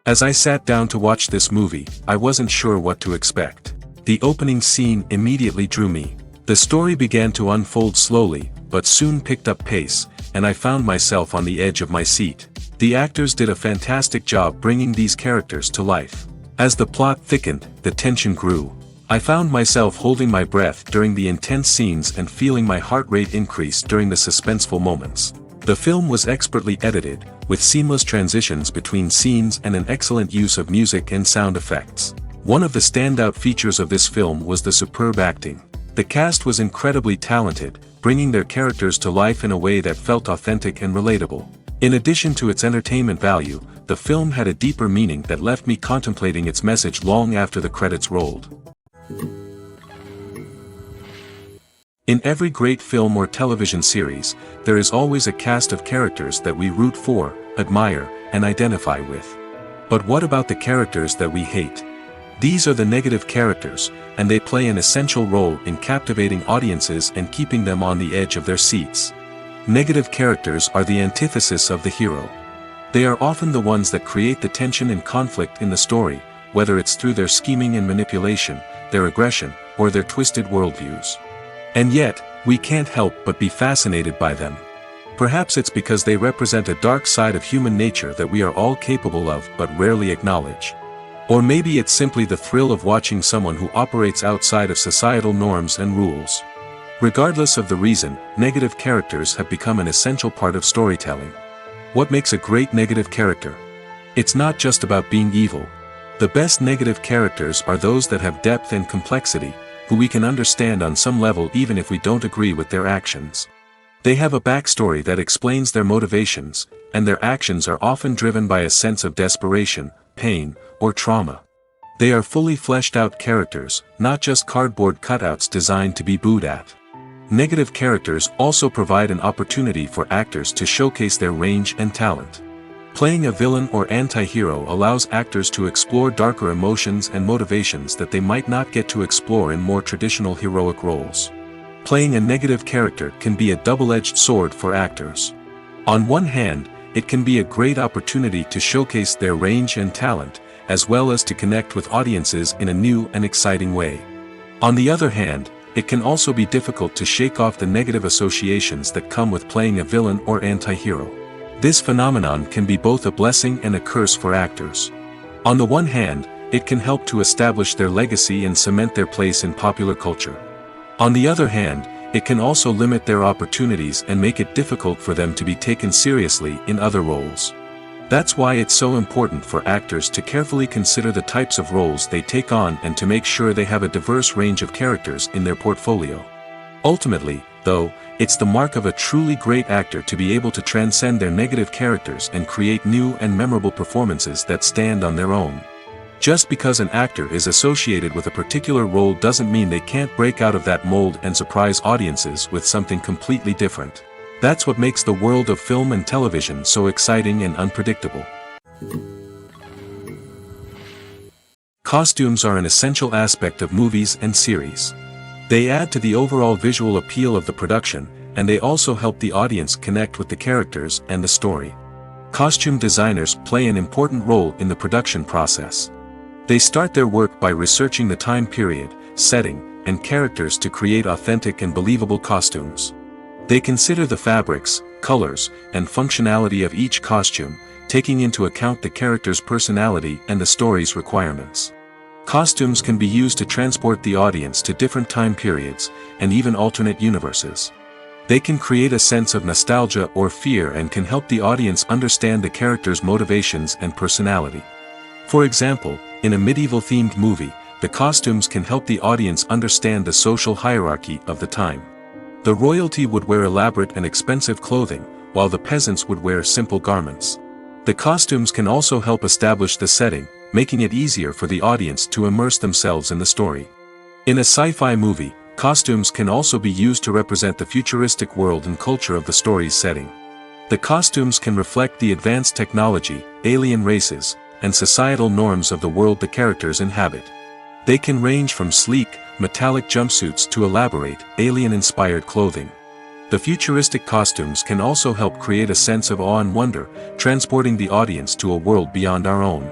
As I sat down to watch this movie, I wasn't sure what to expect. The opening scene immediately drew me. The story began to unfold slowly, but soon picked up pace, and I found myself on the edge of my seat. The actors did a fantastic job bringing these characters to life. As the plot thickened, the tension grew. I found myself holding my breath during the intense scenes and feeling my heart rate increase during the suspenseful moments. The film was expertly edited, with seamless transitions between scenes and an excellent use of music and sound effects. One of the standout features of this film was the superb acting. The cast was incredibly talented, bringing their characters to life in a way that felt authentic and relatable. In addition to its entertainment value, the film had a deeper meaning that left me contemplating its message long after the credits rolled. In every great film or television series, there is always a cast of characters that we root for, admire, and identify with. But what about the characters that we hate? These are the negative characters, and they play an essential role in captivating audiences and keeping them on the edge of their seats. Negative characters are the antithesis of the hero. They are often the ones that create the tension and conflict in the story, whether it's through their scheming and manipulation, their aggression, or their twisted worldviews. And yet, we can't help but be fascinated by them. Perhaps it's because they represent a dark side of human nature that we are all capable of but rarely acknowledge. Or maybe it's simply the thrill of watching someone who operates outside of societal norms and rules. Regardless of the reason, negative characters have become an essential part of storytelling. What makes a great negative character? It's not just about being evil. The best negative characters are those that have depth and complexity, who we can understand on some level even if we don't agree with their actions. They have a backstory that explains their motivations, and their actions are often driven by a sense of desperation, pain, or trauma. They are fully fleshed out characters, not just cardboard cutouts designed to be booed at. Negative characters also provide an opportunity for actors to showcase their range and talent. Playing a villain or anti-hero allows actors to explore darker emotions and motivations that they might not get to explore in more traditional heroic roles. Playing a negative character can be a double-edged sword for actors. On one hand, it can be a great opportunity to showcase their range and talent, as well as to connect with audiences in a new and exciting way. On the other hand, it can also be difficult to shake off the negative associations that come with playing a villain or anti-hero. This phenomenon can be both a blessing and a curse for actors. On the one hand, it can help to establish their legacy and cement their place in popular culture. On the other hand, it can also limit their opportunities and make it difficult for them to be taken seriously in other roles. That's why it's so important for actors to carefully consider the types of roles they take on and to make sure they have a diverse range of characters in their portfolio. Ultimately, though, it's the mark of a truly great actor to be able to transcend their negative characters and create new and memorable performances that stand on their own. Just because an actor is associated with a particular role doesn't mean they can't break out of that mold and surprise audiences with something completely different. That's what makes the world of film and television so exciting and unpredictable. Costumes are an essential aspect of movies and series. They add to the overall visual appeal of the production, and they also help the audience connect with the characters and the story. Costume designers play an important role in the production process. They start their work by researching the time period, setting, and characters to create authentic and believable costumes. They consider the fabrics, colors, and functionality of each costume, taking into account the character's personality and the story's requirements. Costumes can be used to transport the audience to different time periods, and even alternate universes. They can create a sense of nostalgia or fear and can help the audience understand the character's motivations and personality. For example, in a medieval-themed movie, the costumes can help the audience understand the social hierarchy of the time. The royalty would wear elaborate and expensive clothing, while the peasants would wear simple garments. The costumes can also help establish the setting, making it easier for the audience to immerse themselves in the story. In a sci-fi movie, costumes can also be used to represent the futuristic world and culture of the story's setting. The costumes can reflect the advanced technology, alien races, and societal norms of the world the characters inhabit. They can range from sleek, metallic jumpsuits to elaborate, alien-inspired clothing. The futuristic costumes can also help create a sense of awe and wonder, transporting the audience to a world beyond our own.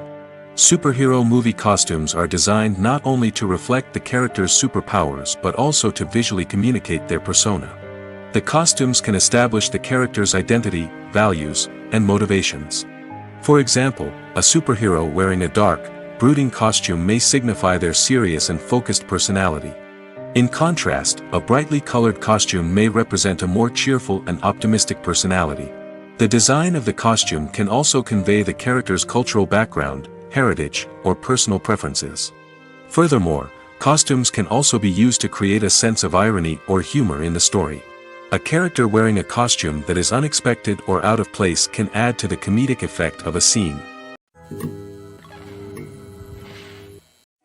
Superhero movie costumes are designed not only to reflect the character's superpowers but also to visually communicate their persona. The costumes can establish the character's identity, values, and motivations. For example, a superhero wearing a dark, brooding costume may signify their serious and focused personality. In contrast, a brightly colored costume may represent a more cheerful and optimistic personality. The design of the costume can also convey the character's cultural background, heritage, or personal preferences. Furthermore, costumes can also be used to create a sense of irony or humor in the story. A character wearing a costume that is unexpected or out of place can add to the comedic effect of a scene.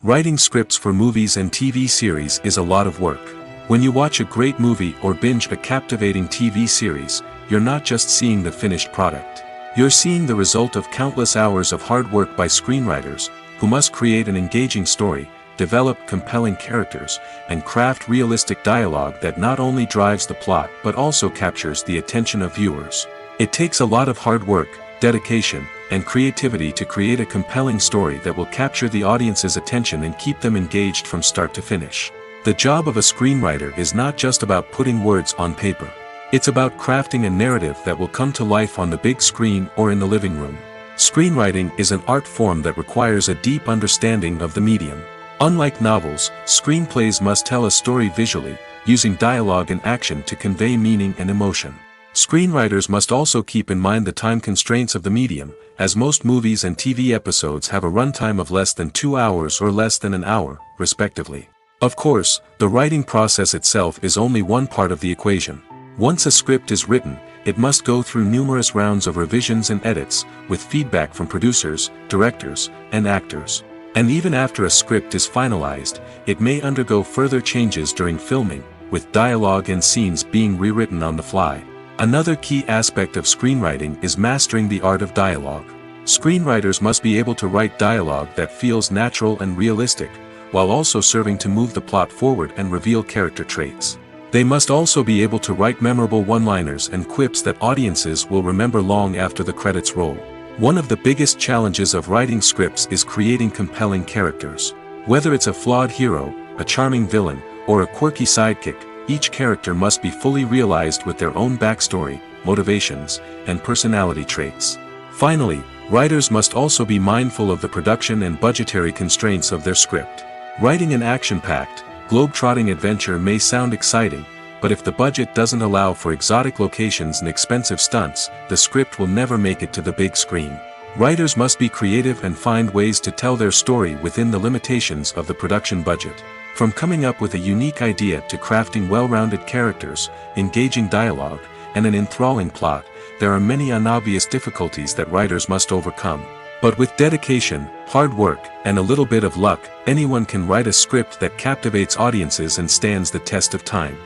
Writing scripts for movies and TV series is a lot of work. When you watch a great movie or binge a captivating TV series, you're not just seeing the finished product. You're seeing the result of countless hours of hard work by screenwriters, who must create an engaging story, develop compelling characters, and craft realistic dialogue that not only drives the plot but also captures the attention of viewers. It takes a lot of hard work, dedication, and creativity to create a compelling story that will capture the audience's attention and keep them engaged from start to finish. The job of a screenwriter is not just about putting words on paper. It's about crafting a narrative that will come to life on the big screen or in the living room. Screenwriting is an art form that requires a deep understanding of the medium. Unlike novels, screenplays must tell a story visually, using dialogue and action to convey meaning and emotion. Screenwriters must also keep in mind the time constraints of the medium, as most movies and TV episodes have a runtime of less than 2 hours or less than an hour, respectively. Of course, the writing process itself is only one part of the equation. Once a script is written, it must go through numerous rounds of revisions and edits, with feedback from producers, directors, and actors. And even after a script is finalized, it may undergo further changes during filming, with dialogue and scenes being rewritten on the fly. Another key aspect of screenwriting is mastering the art of dialogue. Screenwriters must be able to write dialogue that feels natural and realistic, while also serving to move the plot forward and reveal character traits. They must also be able to write memorable one-liners and quips that audiences will remember long after the credits roll. One of the biggest challenges of writing scripts is creating compelling characters. Whether it's a flawed hero, a charming villain, or a quirky sidekick, each character must be fully realized with their own backstory, motivations, and personality traits. Finally, writers must also be mindful of the production and budgetary constraints of their script. Writing an action-packed, globe-trotting adventure may sound exciting, but if the budget doesn't allow for exotic locations and expensive stunts, the script will never make it to the big screen. Writers must be creative and find ways to tell their story within the limitations of the production budget. From coming up with a unique idea to crafting well-rounded characters, engaging dialogue, and an enthralling plot, there are many unobvious difficulties that writers must overcome. But with dedication, hard work, and a little bit of luck, anyone can write a script that captivates audiences and stands the test of time.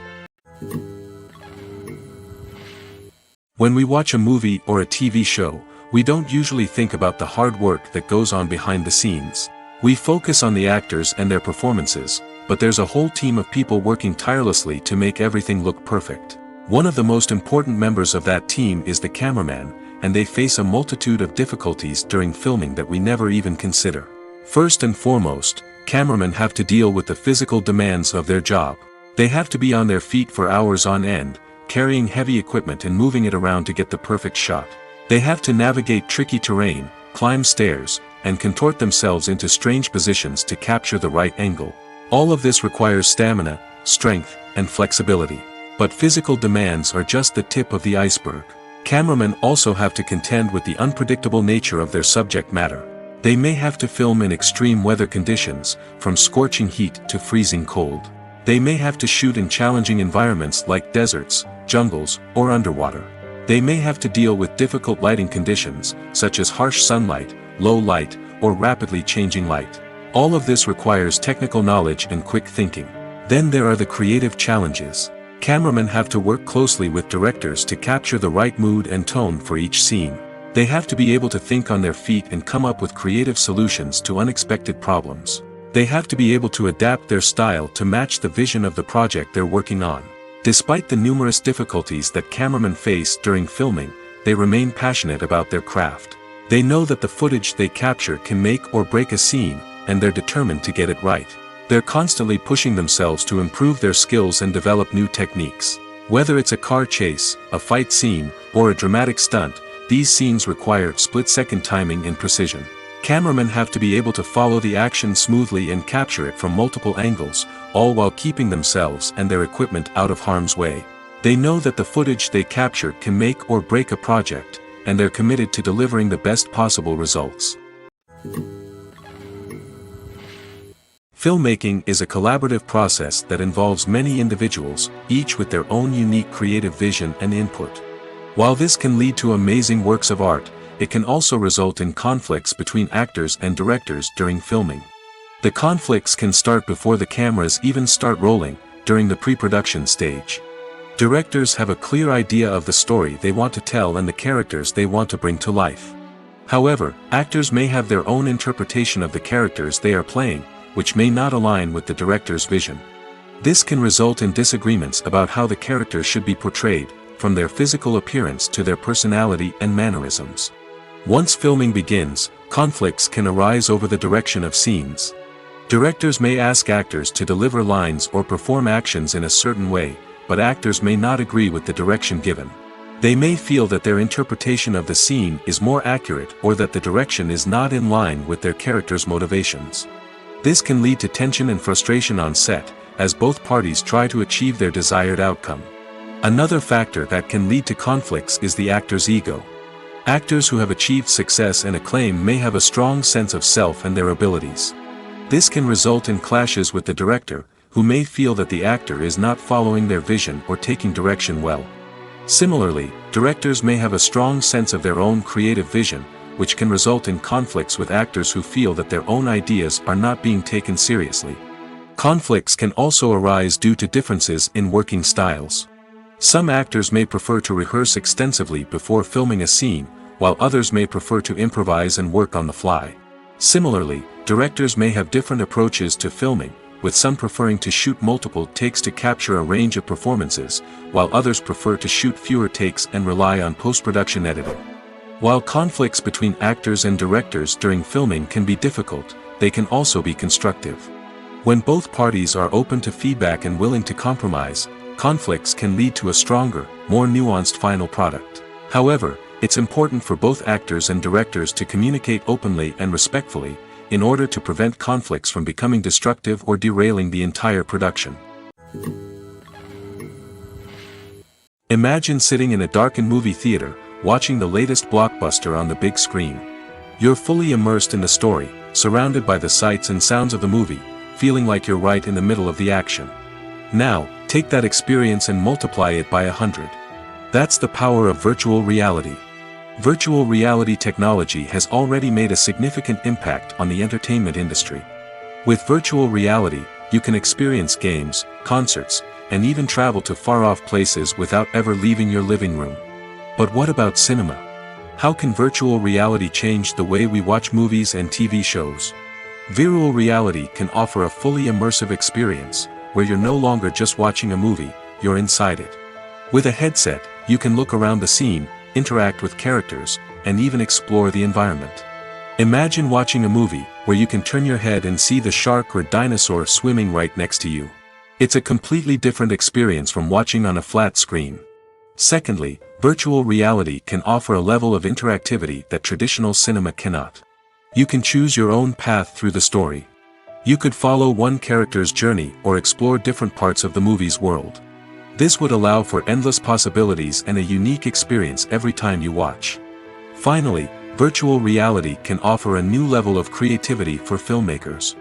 When we watch a movie or a TV show, we don't usually think about the hard work that goes on behind the scenes. We focus on the actors and their performances, but there's a whole team of people working tirelessly to make everything look perfect. One of the most important members of that team is the cameraman, and they face a multitude of difficulties during filming that we never even consider. First and foremost, cameramen have to deal with the physical demands of their job. They have to be on their feet for hours on end, carrying heavy equipment and moving it around to get the perfect shot. They have to navigate tricky terrain, climb stairs, and contort themselves into strange positions to capture the right angle. All of this requires stamina, strength, and flexibility. But physical demands are just the tip of the iceberg. Cameramen also have to contend with the unpredictable nature of their subject matter. They may have to film in extreme weather conditions, from scorching heat to freezing cold. They may have to shoot in challenging environments like deserts, jungles, or underwater. They may have to deal with difficult lighting conditions, such as harsh sunlight, low light, or rapidly changing light. All of this requires technical knowledge and quick thinking. Then there are the creative challenges. Cameramen have to work closely with directors to capture the right mood and tone for each scene. They have to be able to think on their feet and come up with creative solutions to unexpected problems. They have to be able to adapt their style to match the vision of the project they're working on. Despite the numerous difficulties that cameramen face during filming, they remain passionate about their craft. They know that the footage they capture can make or break a scene, and they're determined to get it right. They're constantly pushing themselves to improve their skills and develop new techniques. Whether it's a car chase, a fight scene, or a dramatic stunt, these scenes require split-second timing and precision. Cameramen have to be able to follow the action smoothly and capture it from multiple angles, all while keeping themselves and their equipment out of harm's way. They know that the footage they capture can make or break a project, and they're committed to delivering the best possible results. Filmmaking is a collaborative process that involves many individuals, each with their own unique creative vision and input. While this can lead to amazing works of art, it can also result in conflicts between actors and directors during filming. The conflicts can start before the cameras even start rolling, during the pre-production stage. Directors have a clear idea of the story they want to tell and the characters they want to bring to life. However, actors may have their own interpretation of the characters they are playing, which may not align with the director's vision. This can result in disagreements about how the characters should be portrayed, from their physical appearance to their personality and mannerisms. Once filming begins, conflicts can arise over the direction of scenes. Directors may ask actors to deliver lines or perform actions in a certain way, but actors may not agree with the direction given. They may feel that their interpretation of the scene is more accurate or that the direction is not in line with their character's motivations. This can lead to tension and frustration on set, as both parties try to achieve their desired outcome. Another factor that can lead to conflicts is the actor's ego. Actors who have achieved success and acclaim may have a strong sense of self and their abilities. This can result in clashes with the director, who may feel that the actor is not following their vision or taking direction well. Similarly, directors may have a strong sense of their own creative vision, which can result in conflicts with actors who feel that their own ideas are not being taken seriously. Conflicts can also arise due to differences in working styles. Some actors may prefer to rehearse extensively before filming a scene, while others may prefer to improvise and work on the fly. Similarly, directors may have different approaches to filming, with some preferring to shoot multiple takes to capture a range of performances, while others prefer to shoot fewer takes and rely on post-production editing. While conflicts between actors and directors during filming can be difficult, they can also be constructive. When both parties are open to feedback and willing to compromise, conflicts can lead to a stronger, more nuanced final product. However, it's important for both actors and directors to communicate openly and respectfully, in order to prevent conflicts from becoming destructive or derailing the entire production. Imagine sitting in a darkened movie theater, watching the latest blockbuster on the big screen. You're fully immersed in the story, surrounded by the sights and sounds of the movie, feeling like you're right in the middle of the action. Now, take that experience and multiply it by 100. That's the power of virtual reality. Virtual reality technology has already made a significant impact on the entertainment industry. With virtual reality, you can experience games, concerts, and even travel to far-off places without ever leaving your living room. But what about cinema? How can virtual reality change the way we watch movies and TV shows? Virtual reality can offer a fully immersive experience, where you're no longer just watching a movie, you're inside it. With a headset, you can look around the scene, interact with characters, and even explore the environment. Imagine watching a movie, where you can turn your head and see the shark or dinosaur swimming right next to you. It's a completely different experience from watching on a flat screen. Secondly, virtual reality can offer a level of interactivity that traditional cinema cannot. You can choose your own path through the story. You could follow one character's journey or explore different parts of the movie's world. This would allow for endless possibilities and a unique experience every time you watch. Finally, virtual reality can offer a new level of creativity for filmmakers.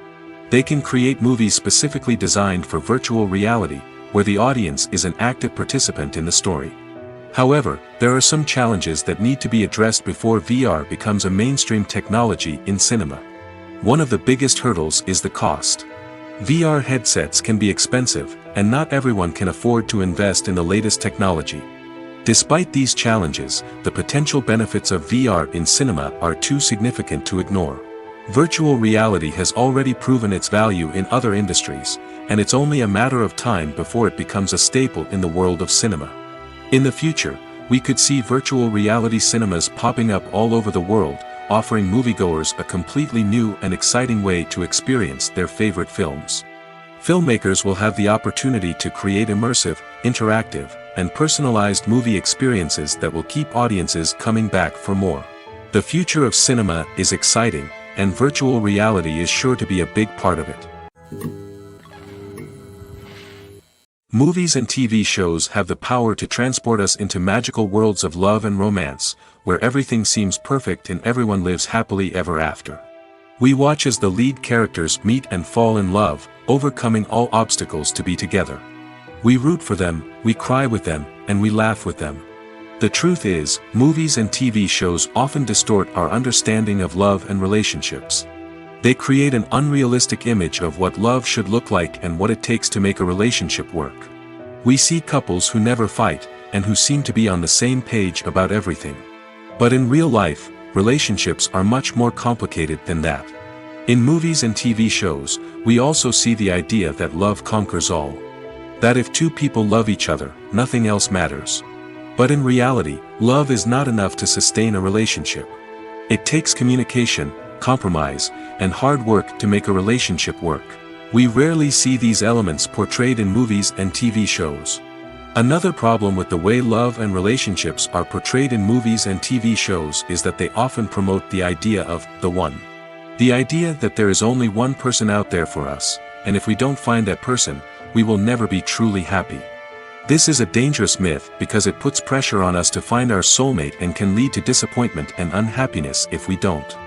They can create movies specifically designed for virtual reality, where the audience is an active participant in the story. However, there are some challenges that need to be addressed before VR becomes a mainstream technology in cinema. One of the biggest hurdles is the cost. VR headsets can be expensive, and not everyone can afford to invest in the latest technology. Despite these challenges, the potential benefits of VR in cinema are too significant to ignore. Virtual reality has already proven its value in other industries, and it's only a matter of time before it becomes a staple in the world of cinema. In the future, we could see virtual reality cinemas popping up all over the world, offering moviegoers a completely new and exciting way to experience their favorite films. Filmmakers will have the opportunity to create immersive, interactive, and personalized movie experiences that will keep audiences coming back for more. The future of cinema is exciting, and virtual reality is sure to be a big part of it. Movies and TV shows have the power to transport us into magical worlds of love and romance, where everything seems perfect and everyone lives happily ever after. We watch as the lead characters meet and fall in love, overcoming all obstacles to be together. We root for them, we cry with them, and we laugh with them. The truth is, movies and TV shows often distort our understanding of love and relationships. They create an unrealistic image of what love should look like and what it takes to make a relationship work. We see couples who never fight, and who seem to be on the same page about everything. But in real life, relationships are much more complicated than that. In movies and TV shows, we also see the idea that love conquers all. That if two people love each other, nothing else matters. But in reality, love is not enough to sustain a relationship. It takes communication, compromise, and hard work to make a relationship work. We rarely see these elements portrayed in movies and TV shows. Another problem with the way love and relationships are portrayed in movies and TV shows is that they often promote the idea of the one. The idea that there is only one person out there for us, and if we don't find that person, we will never be truly happy. This is a dangerous myth because it puts pressure on us to find our soulmate and can lead to disappointment and unhappiness if we don't.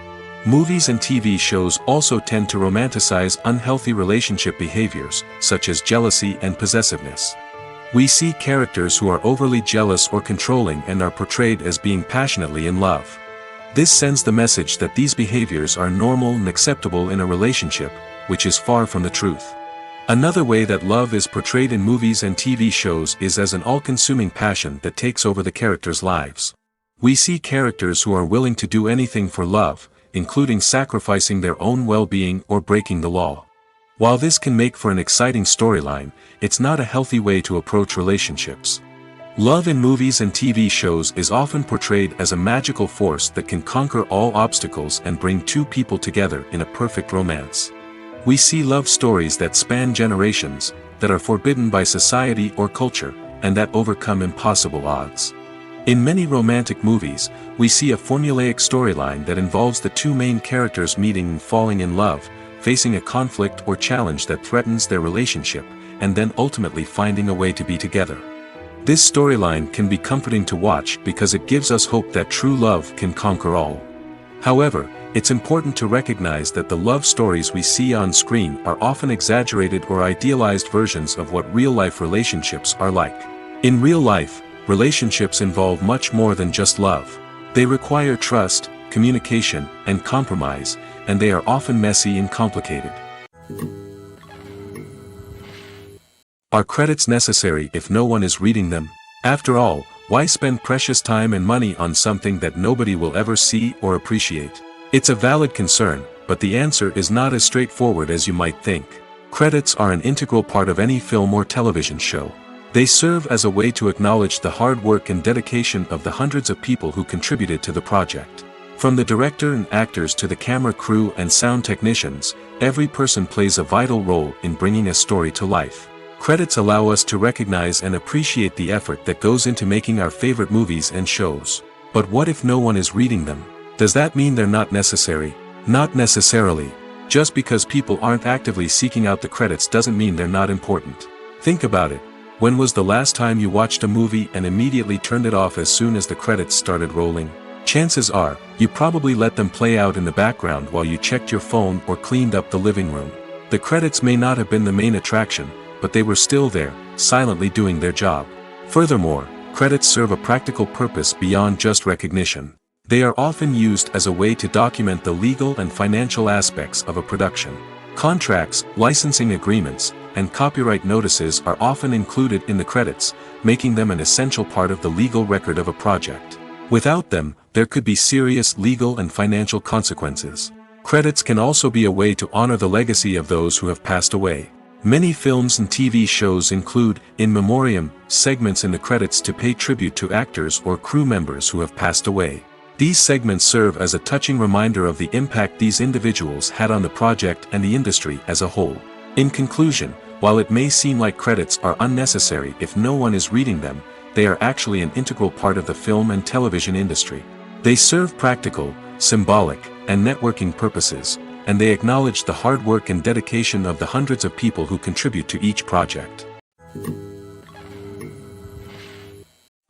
Movies and TV shows also tend to romanticize unhealthy relationship behaviors, such as jealousy and possessiveness. We see characters who are overly jealous or controlling and are portrayed as being passionately in love. This sends the message that these behaviors are normal and acceptable in a relationship, which is far from the truth. Another way that love is portrayed in movies and TV shows is as an all-consuming passion that takes over the characters' lives. We see characters who are willing to do anything for love, including sacrificing their own well-being or breaking the law. While this can make for an exciting storyline, it's not a healthy way to approach relationships. Love in movies and TV shows is often portrayed as a magical force that can conquer all obstacles and bring two people together in a perfect romance. We see love stories that span generations, that are forbidden by society or culture, and that overcome impossible odds. In many romantic movies, we see a formulaic storyline that involves the two main characters meeting and falling in love, facing a conflict or challenge that threatens their relationship, and then ultimately finding a way to be together. This storyline can be comforting to watch because it gives us hope that true love can conquer all. However, it's important to recognize that the love stories we see on screen are often exaggerated or idealized versions of what real-life relationships are like. In real life, relationships involve much more than just love. They require trust, communication, and compromise, and they are often messy and complicated. Are credits necessary if no one is reading them? After all, why spend precious time and money on something that nobody will ever see or appreciate? It's a valid concern, but the answer is not as straightforward as you might think. Credits are an integral part of any film or television show. They serve as a way to acknowledge the hard work and dedication of the hundreds of people who contributed to the project. From the director and actors to the camera crew and sound technicians, every person plays a vital role in bringing a story to life. Credits allow us to recognize and appreciate the effort that goes into making our favorite movies and shows. But what if no one is reading them? Does that mean they're not necessary? Not necessarily. Just because people aren't actively seeking out the credits doesn't mean they're not important. Think about it. When was the last time you watched a movie and immediately turned it off as soon as the credits started rolling? Chances are, you probably let them play out in the background while you checked your phone or cleaned up the living room. The credits may not have been the main attraction, but they were still there, silently doing their job. Furthermore, credits serve a practical purpose beyond just recognition. They are often used as a way to document the legal and financial aspects of a production. Contracts, licensing agreements, and copyright notices are often included in the credits, making them an essential part of the legal record of a project. Without them, there could be serious legal and financial consequences. Credits can also be a way to honor the legacy of those who have passed away. Many films and TV shows include, in memoriam, segments in the credits to pay tribute to actors or crew members who have passed away. These segments serve as a touching reminder of the impact these individuals had on the project and the industry as a whole. In conclusion, while it may seem like credits are unnecessary if no one is reading them, they are actually an integral part of the film and television industry. They serve practical, symbolic, and networking purposes, and they acknowledge the hard work and dedication of the hundreds of people who contribute to each project.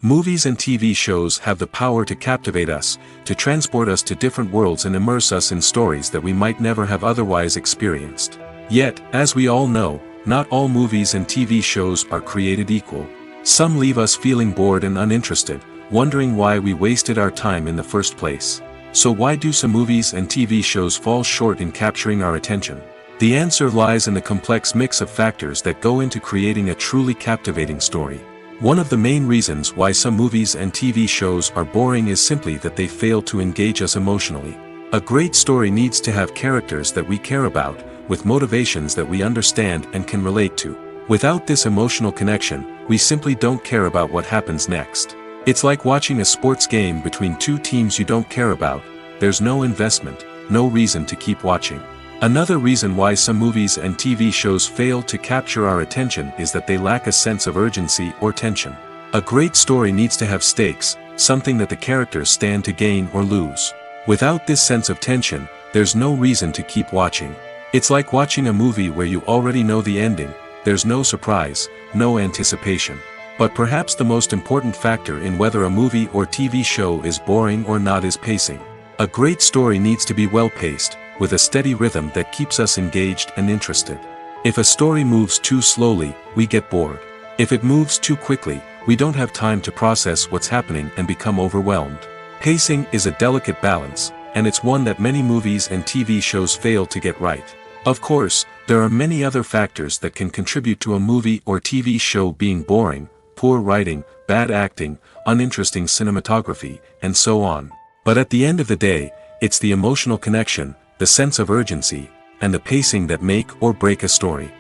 Movies and TV shows have the power to captivate us, to transport us to different worlds and immerse us in stories that we might never have otherwise experienced. Yet, as we all know, not all movies and TV shows are created equal. Some leave us feeling bored and uninterested, wondering why we wasted our time in the first place. So why do some movies and TV shows fall short in capturing our attention? The answer lies in the complex mix of factors that go into creating a truly captivating story. One of the main reasons why some movies and TV shows are boring is simply that they fail to engage us emotionally. A great story needs to have characters that we care about, with motivations that we understand and can relate to. Without this emotional connection, we simply don't care about what happens next. It's like watching a sports game between two teams you don't care about. There's no investment, no reason to keep watching. Another reason why some movies and TV shows fail to capture our attention is that they lack a sense of urgency or tension. A great story needs to have stakes, something that the characters stand to gain or lose. Without this sense of tension, there's no reason to keep watching. It's like watching a movie where you already know the ending. There's no surprise, no anticipation. But perhaps the most important factor in whether a movie or TV show is boring or not is pacing. A great story needs to be well-paced, with a steady rhythm that keeps us engaged and interested. If a story moves too slowly, we get bored. If it moves too quickly, we don't have time to process what's happening and become overwhelmed. Pacing is a delicate balance, and it's one that many movies and TV shows fail to get right. Of course, there are many other factors that can contribute to a movie or TV show being boring: poor writing, bad acting, uninteresting cinematography, and so on. But at the end of the day, it's the emotional connection, the sense of urgency, and the pacing that make or break a story.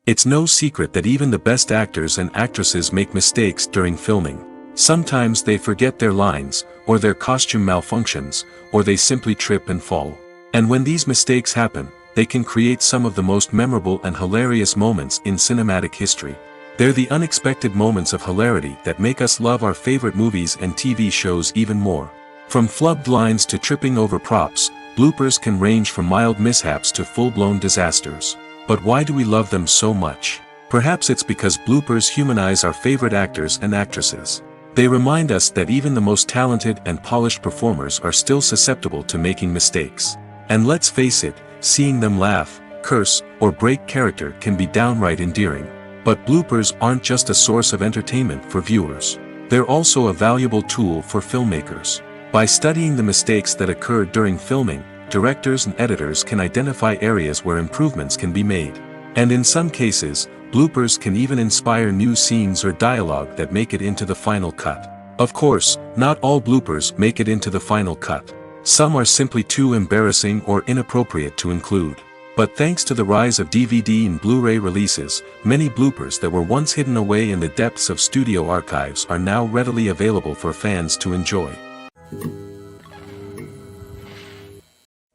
It's no secret that even the best actors and actresses make mistakes during filming. Sometimes they forget their lines, or their costume malfunctions, or they simply trip and fall. And when these mistakes happen, they can create some of the most memorable and hilarious moments in cinematic history. They're the unexpected moments of hilarity that make us love our favorite movies and TV shows even more. From flubbed lines to tripping over props, bloopers can range from mild mishaps to full-blown disasters. But why do we love them so much? Perhaps it's because bloopers humanize our favorite actors and actresses. They remind us that even the most talented and polished performers are still susceptible to making mistakes. And let's face it, seeing them laugh, curse, or break character can be downright endearing. But bloopers aren't just a source of entertainment for viewers. They're also a valuable tool for filmmakers. By studying the mistakes that occurred during filming, directors and editors can identify areas where improvements can be made. And in some cases, bloopers can even inspire new scenes or dialogue that make it into the final cut. Of course, not all bloopers make it into the final cut. Some are simply too embarrassing or inappropriate to include. But thanks to the rise of DVD and Blu-ray releases, many bloopers that were once hidden away in the depths of studio archives are now readily available for fans to enjoy.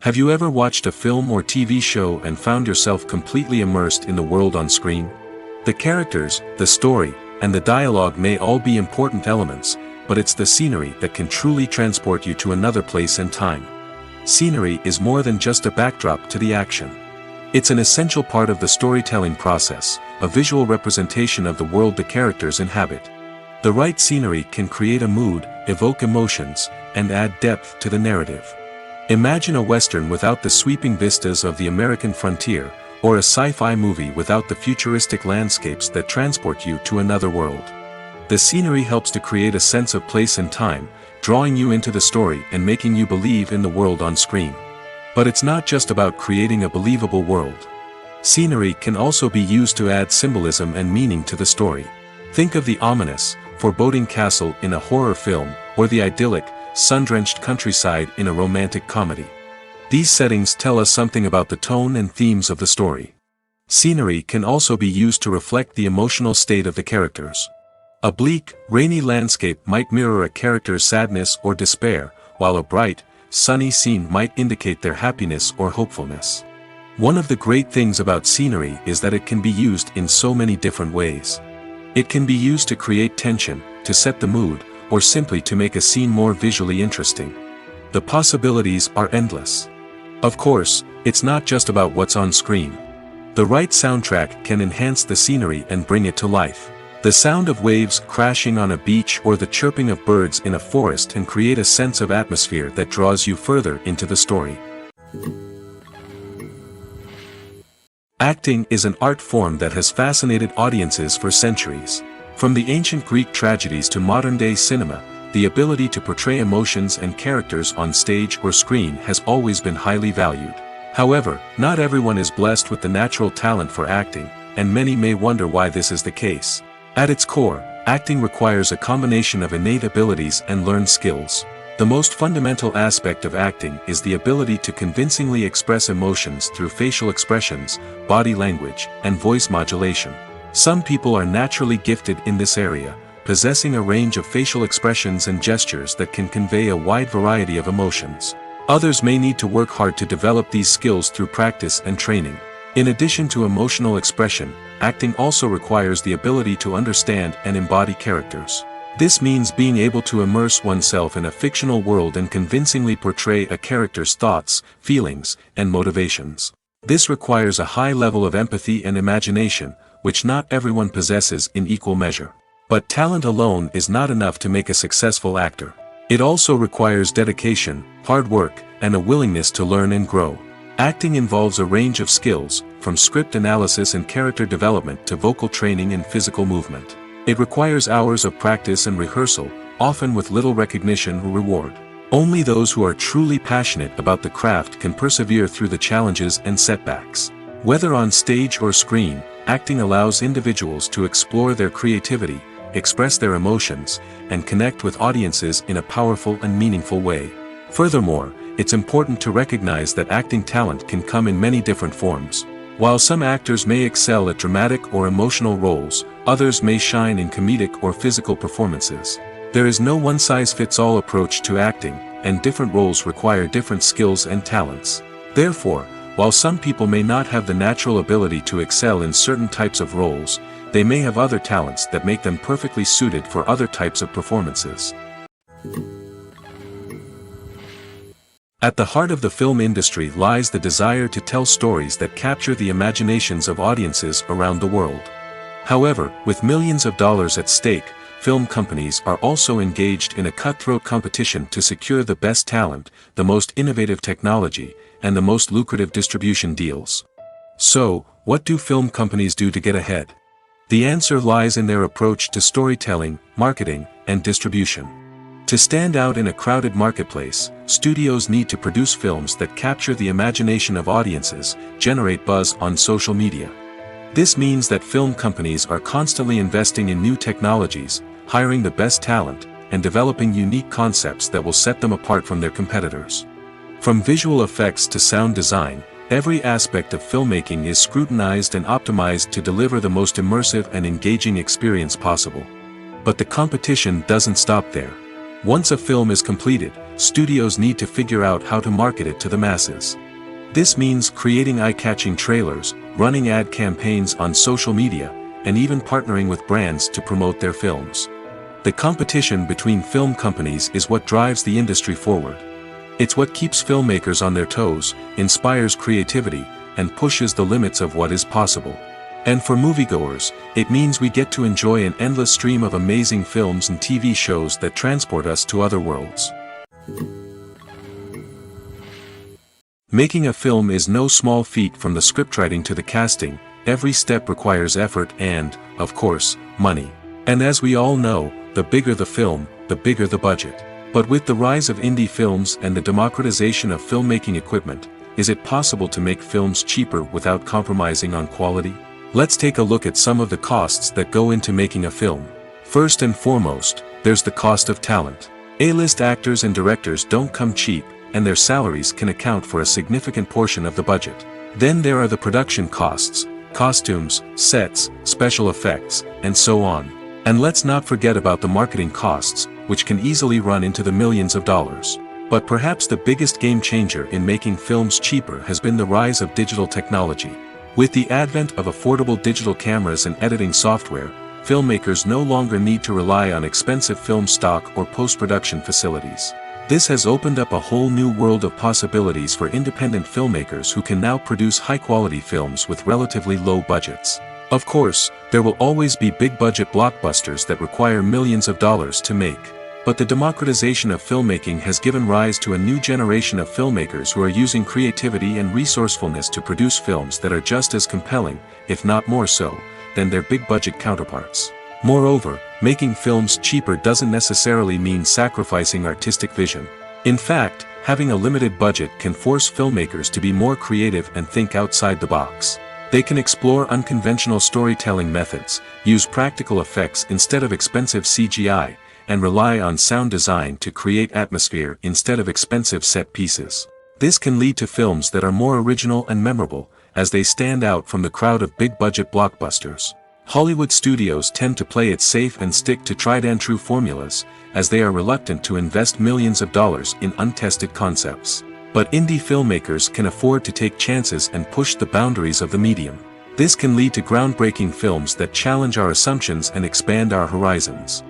Have you ever watched a film or TV show and found yourself completely immersed in the world on screen? The characters, the story, and the dialogue may all be important elements, but it's the scenery that can truly transport you to another place and time. Scenery is more than just a backdrop to the action. It's an essential part of the storytelling process, a visual representation of the world the characters inhabit. The right scenery can create a mood, evoke emotions, and add depth to the narrative. Imagine a Western without the sweeping vistas of the American frontier, or a sci-fi movie without the futuristic landscapes that transport you to another world. The scenery helps to create a sense of place and time, drawing you into the story and making you believe in the world on screen. But it's not just about creating a believable world. Scenery can also be used to add symbolism and meaning to the story. Think of the ominous, foreboding castle in a horror film, or the idyllic, sun-drenched countryside in a romantic comedy. These settings tell us something about the tone and themes of the story. Scenery can also be used to reflect the emotional state of the characters. A bleak, rainy landscape might mirror a character's sadness or despair, while a bright, sunny scene might indicate their happiness or hopefulness. One of the great things about scenery is that it can be used in so many different ways. It can be used to create tension, to set the mood, or simply to make a scene more visually interesting. The possibilities are endless. Of course, it's not just about what's on screen. The right soundtrack can enhance the scenery and bring it to life. The sound of waves crashing on a beach or the chirping of birds in a forest can create a sense of atmosphere that draws you further into the story. Acting is an art form that has fascinated audiences for centuries. From the ancient Greek tragedies to modern-day cinema, the ability to portray emotions and characters on stage or screen has always been highly valued. However, not everyone is blessed with the natural talent for acting, and many may wonder why this is the case. At its core, acting requires a combination of innate abilities and learned skills. The most fundamental aspect of acting is the ability to convincingly express emotions through facial expressions, body language, and voice modulation. Some people are naturally gifted in this area, possessing a range of facial expressions and gestures that can convey a wide variety of emotions. Others may need to work hard to develop these skills through practice and training. In addition to emotional expression, acting also requires the ability to understand and embody characters. This means being able to immerse oneself in a fictional world and convincingly portray a character's thoughts, feelings, and motivations. This requires a high level of empathy and imagination, which not everyone possesses in equal measure. But talent alone is not enough to make a successful actor. It also requires dedication, hard work, and a willingness to learn and grow. Acting involves a range of skills, from script analysis and character development to vocal training and physical movement. It requires hours of practice and rehearsal, often with little recognition or reward. Only those who are truly passionate about the craft can persevere through the challenges and setbacks. Whether on stage or screen, acting allows individuals to explore their creativity, express their emotions, and connect with audiences in a powerful and meaningful way. Furthermore, it's important to recognize that acting talent can come in many different forms. While some actors may excel at dramatic or emotional roles, others may shine in comedic or physical performances. There is no one-size-fits-all approach to acting, and different roles require different skills and talents. Therefore, while some people may not have the natural ability to excel in certain types of roles, they may have other talents that make them perfectly suited for other types of performances. At the heart of the film industry lies the desire to tell stories that capture the imaginations of audiences around the world. However, with millions of dollars at stake, film companies are also engaged in a cutthroat competition to secure the best talent, the most innovative technology, and the most lucrative distribution deals. So, what do film companies do to get ahead? The answer lies in their approach to storytelling, marketing, and distribution. To stand out in a crowded marketplace, studios need to produce films that capture the imagination of audiences, generate buzz on social media. This means that film companies are constantly investing in new technologies, hiring the best talent, and developing unique concepts that will set them apart from their competitors. From visual effects to sound design, every aspect of filmmaking is scrutinized and optimized to deliver the most immersive and engaging experience possible. But the competition doesn't stop there. Once a film is completed, studios need to figure out how to market it to the masses. This means creating eye-catching trailers, running ad campaigns on social media, and even partnering with brands to promote their films. The competition between film companies is what drives the industry forward. It's what keeps filmmakers on their toes, inspires creativity, and pushes the limits of what is possible. And for moviegoers, it means we get to enjoy an endless stream of amazing films and TV shows that transport us to other worlds. Making a film is no small feat. From the scriptwriting to the casting, every step requires effort and, of course, money. And as we all know, the bigger the film, the bigger the budget. But with the rise of indie films and the democratization of filmmaking equipment, is it possible to make films cheaper without compromising on quality? Let's take a look at some of the costs that go into making a film. First and foremost, there's the cost of talent. A-list actors and directors don't come cheap, and their salaries can account for a significant portion of the budget. Then there are the production costs, costumes, sets, special effects, and so on. And let's not forget about the marketing costs, which can easily run into the millions of dollars. But perhaps the biggest game changer in making films cheaper has been the rise of digital technology. With the advent of affordable digital cameras and editing software, filmmakers no longer need to rely on expensive film stock or post-production facilities. This has opened up a whole new world of possibilities for independent filmmakers who can now produce high-quality films with relatively low budgets. Of course, there will always be big-budget blockbusters that require millions of dollars to make. But the democratization of filmmaking has given rise to a new generation of filmmakers who are using creativity and resourcefulness to produce films that are just as compelling, if not more so, than their big-budget counterparts. Moreover, making films cheaper doesn't necessarily mean sacrificing artistic vision. In fact, having a limited budget can force filmmakers to be more creative and think outside the box. They can explore unconventional storytelling methods, use practical effects instead of expensive CGI, and rely on sound design to create atmosphere instead of expensive set pieces. This can lead to films that are more original and memorable, as they stand out from the crowd of big-budget blockbusters. Hollywood studios tend to play it safe and stick to tried-and-true formulas, as they are reluctant to invest millions of dollars in untested concepts. But indie filmmakers can afford to take chances and push the boundaries of the medium. This can lead to groundbreaking films that challenge our assumptions and expand our horizons.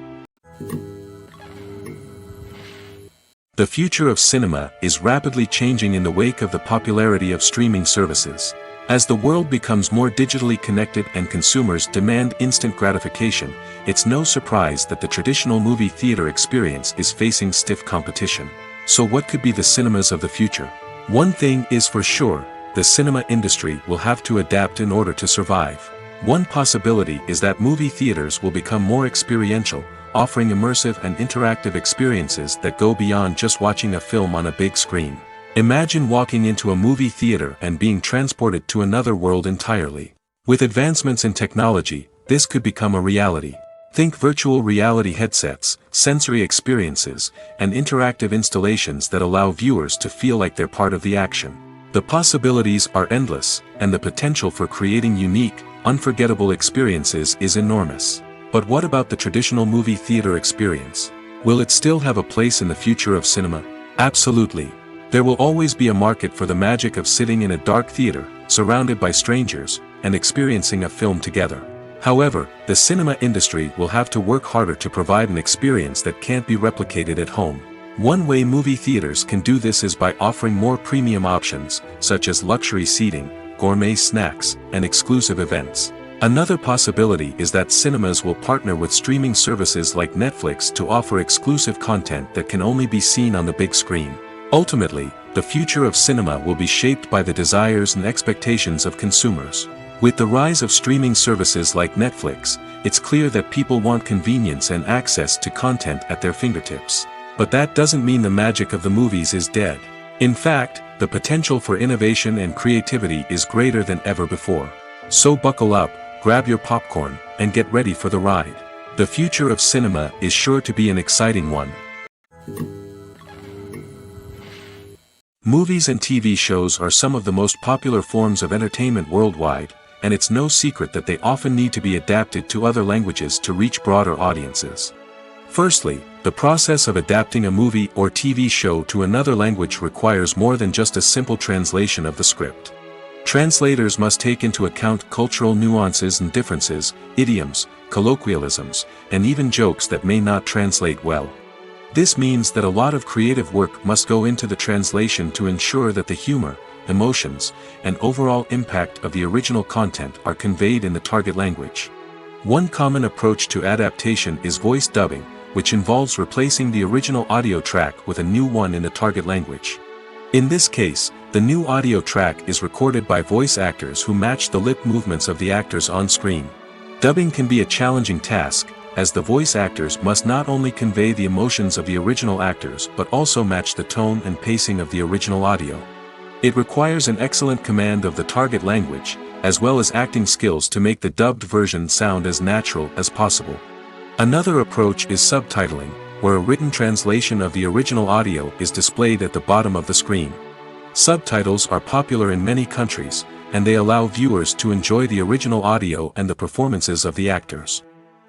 The future of cinema is rapidly changing in the wake of the popularity of streaming services. As the world becomes more digitally connected and consumers demand instant gratification, it's no surprise that the traditional movie theater experience is facing stiff competition. So what could be the cinemas of the future? One thing is for sure, the cinema industry will have to adapt in order to survive. One possibility is that movie theaters will become more experiential, offering immersive and interactive experiences that go beyond just watching a film on a big screen. Imagine walking into a movie theater and being transported to another world entirely. With advancements in technology, this could become a reality. Think virtual reality headsets, sensory experiences, and interactive installations that allow viewers to feel like they're part of the action. The possibilities are endless, and the potential for creating unique, unforgettable experiences is enormous. But what about the traditional movie theater experience? Will it still have a place in the future of cinema? Absolutely. There will always be a market for the magic of sitting in a dark theater, surrounded by strangers, and experiencing a film together. However, the cinema industry will have to work harder to provide an experience that can't be replicated at home. One way movie theaters can do this is by offering more premium options, such as luxury seating, gourmet snacks, and exclusive events. Another possibility is that cinemas will partner with streaming services like Netflix to offer exclusive content that can only be seen on the big screen. Ultimately, the future of cinema will be shaped by the desires and expectations of consumers. With the rise of streaming services like Netflix, it's clear that people want convenience and access to content at their fingertips. But that doesn't mean the magic of the movies is dead. In fact, the potential for innovation and creativity is greater than ever before. So buckle up, grab your popcorn, and get ready for the ride. The future of cinema is sure to be an exciting one. Movies and TV shows are some of the most popular forms of entertainment worldwide, and it's no secret that they often need to be adapted to other languages to reach broader audiences. Firstly, the process of adapting a movie or TV show to another language requires more than just a simple translation of the script. Translators must take into account cultural nuances and differences, idioms, colloquialisms, and even jokes that may not translate well. This means that a lot of creative work must go into the translation to ensure that the humor, emotions, and overall impact of the original content are conveyed in the target language. One common approach to adaptation is voice dubbing, which involves replacing the original audio track with a new one in the target language. In this case, the new audio track is recorded by voice actors who match the lip movements of the actors on screen. Dubbing can be a challenging task, as the voice actors must not only convey the emotions of the original actors but also match the tone and pacing of the original audio. It requires an excellent command of the target language, as well as acting skills to make the dubbed version sound as natural as possible. Another approach is subtitling, where a written translation of the original audio is displayed at the bottom of the screen. Subtitles are popular in many countries, and they allow viewers to enjoy the original audio and the performances of the actors.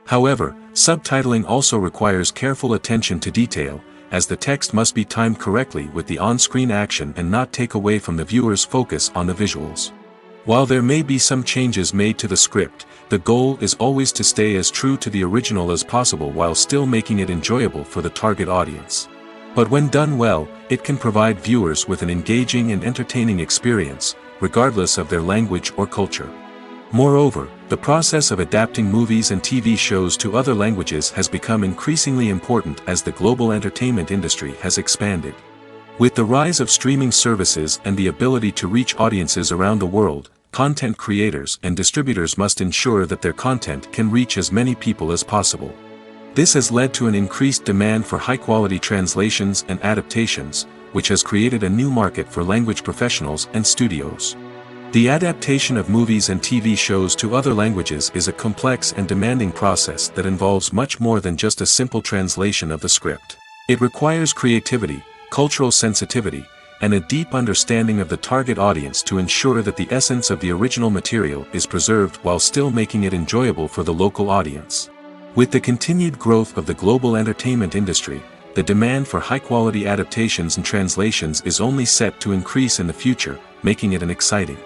However, subtitling also requires careful attention to detail, as the text must be timed correctly with the on-screen action and not take away from the viewer's focus on the visuals. While there may be some changes made to the script, the goal is always to stay as true to the original as possible while still making it enjoyable for the target audience. But when done well, it can provide viewers with an engaging and entertaining experience, regardless of their language or culture. Moreover, the process of adapting movies and TV shows to other languages has become increasingly important as the global entertainment industry has expanded. With the rise of streaming services and the ability to reach audiences around the world, content creators and distributors must ensure that their content can reach as many people as possible. This has led to an increased demand for high-quality translations and adaptations, which has created a new market for language professionals and studios. The adaptation of movies and TV shows to other languages is a complex and demanding process that involves much more than just a simple translation of the script. It requires creativity, cultural sensitivity, and a deep understanding of the target audience to ensure that the essence of the original material is preserved while still making it enjoyable for the local audience. With the continued growth of the global entertainment industry, the demand for high-quality adaptations and translations is only set to increase in the future, making it an exciting.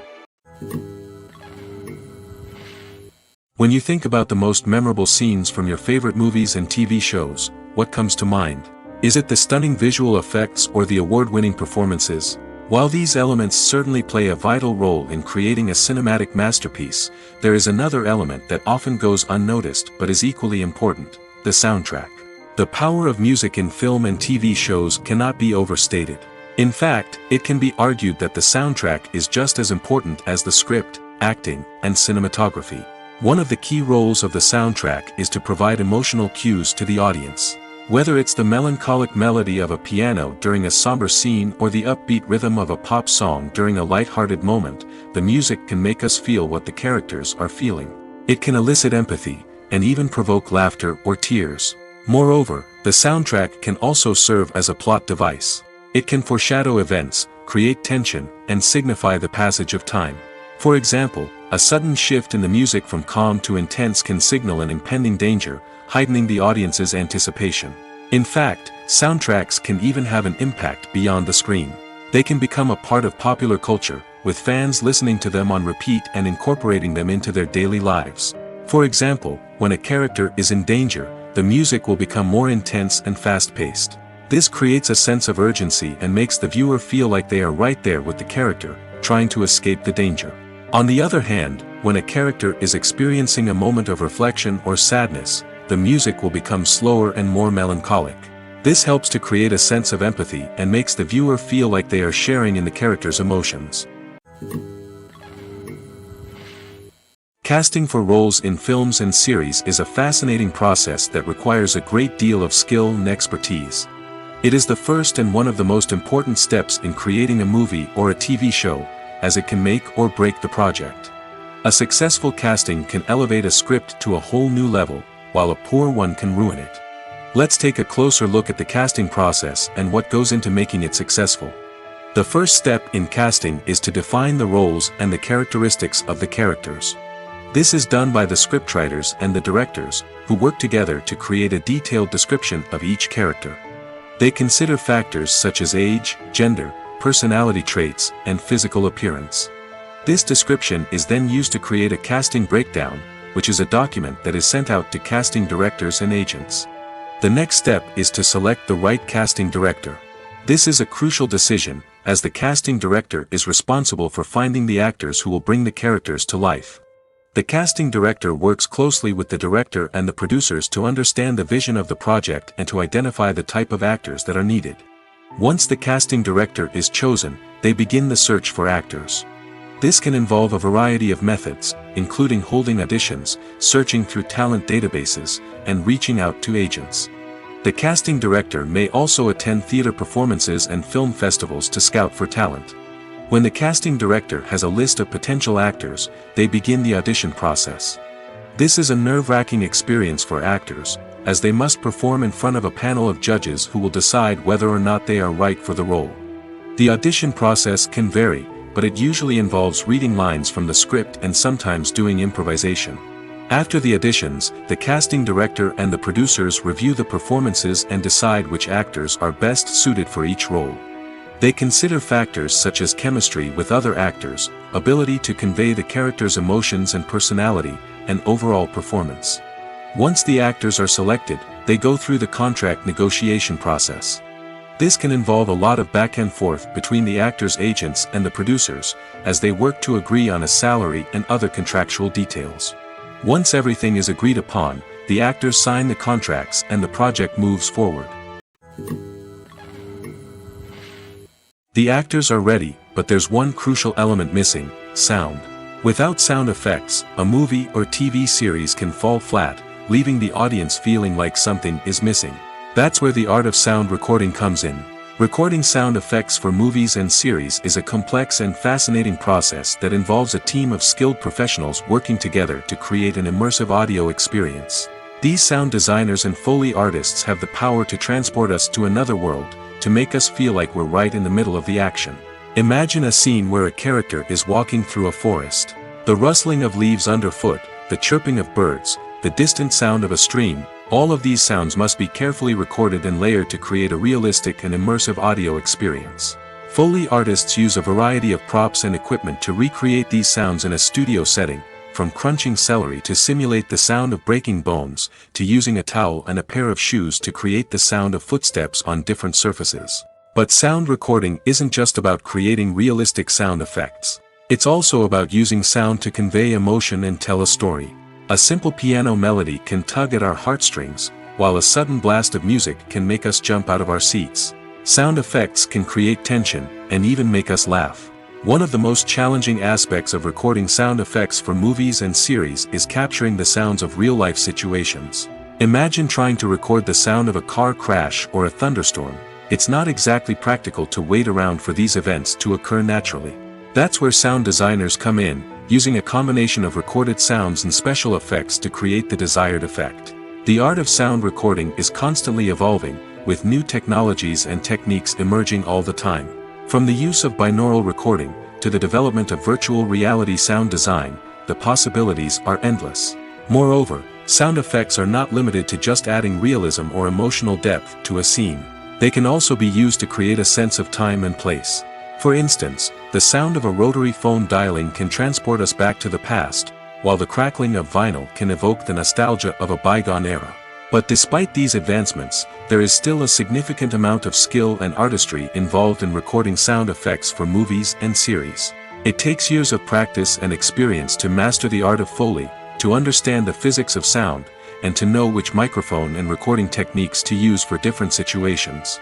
When you think about the most memorable scenes from your favorite movies and TV shows, what comes to mind? Is it the stunning visual effects or the award-winning performances? While these elements certainly play a vital role in creating a cinematic masterpiece, there is another element that often goes unnoticed but is equally important: the soundtrack. The power of music in film and TV shows cannot be overstated. In fact, it can be argued that the soundtrack is just as important as the script, acting, and cinematography. One of the key roles of the soundtrack is to provide emotional cues to the audience. Whether it's the melancholic melody of a piano during a somber scene or the upbeat rhythm of a pop song during a light-hearted moment, the music can make us feel what the characters are feeling. It can elicit empathy, and even provoke laughter or tears. Moreover, the soundtrack can also serve as a plot device. It can foreshadow events, create tension, and signify the passage of time. For example, a sudden shift in the music from calm to intense can signal an impending danger, heightening the audience's anticipation. In fact, soundtracks can even have an impact beyond the screen. They can become a part of popular culture, with fans listening to them on repeat and incorporating them into their daily lives. For example, when a character is in danger, the music will become more intense and fast-paced. This creates a sense of urgency and makes the viewer feel like they are right there with the character, trying to escape the danger. On the other hand, when a character is experiencing a moment of reflection or sadness, the music will become slower and more melancholic. This helps to create a sense of empathy and makes the viewer feel like they are sharing in the character's emotions. Casting for roles in films and series is a fascinating process that requires a great deal of skill and expertise. It is the first and one of the most important steps in creating a movie or a TV show, as it can make or break the project. A successful casting can elevate a script to a whole new level, while a poor one can ruin it. Let's take a closer look at the casting process and what goes into making it successful. The first step in casting is to define the roles and the characteristics of the characters. This is done by the scriptwriters and the directors, who work together to create a detailed description of each character. They consider factors such as age, gender, personality traits, and physical appearance. This description is then used to create a casting breakdown, which is a document that is sent out to casting directors and agents. The next step is to select the right casting director. This is a crucial decision, as the casting director is responsible for finding the actors who will bring the characters to life. The casting director works closely with the director and the producers to understand the vision of the project and to identify the type of actors that are needed. Once the casting director is chosen, they begin the search for actors. This can involve a variety of methods, including holding auditions, searching through talent databases, and reaching out to agents. The casting director may also attend theater performances and film festivals to scout for talent. When the casting director has a list of potential actors, they begin the audition process. This is a nerve-wracking experience for actors, as they must perform in front of a panel of judges who will decide whether or not they are right for the role. The audition process can vary, but it usually involves reading lines from the script and sometimes doing improvisation. After the auditions, the casting director and the producers review the performances and decide which actors are best suited for each role. They consider factors such as chemistry with other actors, ability to convey the character's emotions and personality, and overall performance. Once the actors are selected, they go through the contract negotiation process. This can involve a lot of back and forth between the actors' agents and the producers, as they work to agree on a salary and other contractual details. Once everything is agreed upon, the actors sign the contracts and the project moves forward. The actors are ready, but there's one crucial element missing: sound. Without sound effects, a movie or TV series can fall flat, leaving the audience feeling like something is missing. That's where the art of sound recording comes in. Recording sound effects for movies and series is a complex and fascinating process that involves a team of skilled professionals working together to create an immersive audio experience. These sound designers and Foley artists have the power to transport us to another world, to make us feel like we're right in the middle of the action. Imagine a scene where a character is walking through a forest. The rustling of leaves underfoot, the chirping of birds, the distant sound of a stream, all of these sounds must be carefully recorded and layered to create a realistic and immersive audio experience. Foley artists use a variety of props and equipment to recreate these sounds in a studio setting, from crunching celery to simulate the sound of breaking bones, to using a towel and a pair of shoes to create the sound of footsteps on different surfaces. But sound recording isn't just about creating realistic sound effects. It's also about using sound to convey emotion and tell a story. A simple piano melody can tug at our heartstrings, while a sudden blast of music can make us jump out of our seats. Sound effects can create tension, and even make us laugh. One of the most challenging aspects of recording sound effects for movies and series is capturing the sounds of real-life situations. Imagine trying to record the sound of a car crash or a thunderstorm. It's not exactly practical to wait around for these events to occur naturally. That's where sound designers come in, using a combination of recorded sounds and special effects to create the desired effect. The art of sound recording is constantly evolving, with new technologies and techniques emerging all the time. From the use of binaural recording, to the development of virtual reality sound design, the possibilities are endless. Moreover, sound effects are not limited to just adding realism or emotional depth to a scene. They can also be used to create a sense of time and place. For instance, the sound of a rotary phone dialing can transport us back to the past, while the crackling of vinyl can evoke the nostalgia of a bygone era. But despite these advancements, there is still a significant amount of skill and artistry involved in recording sound effects for movies and series. It takes years of practice and experience to master the art of Foley, to understand the physics of sound, and to know which microphone and recording techniques to use for different situations.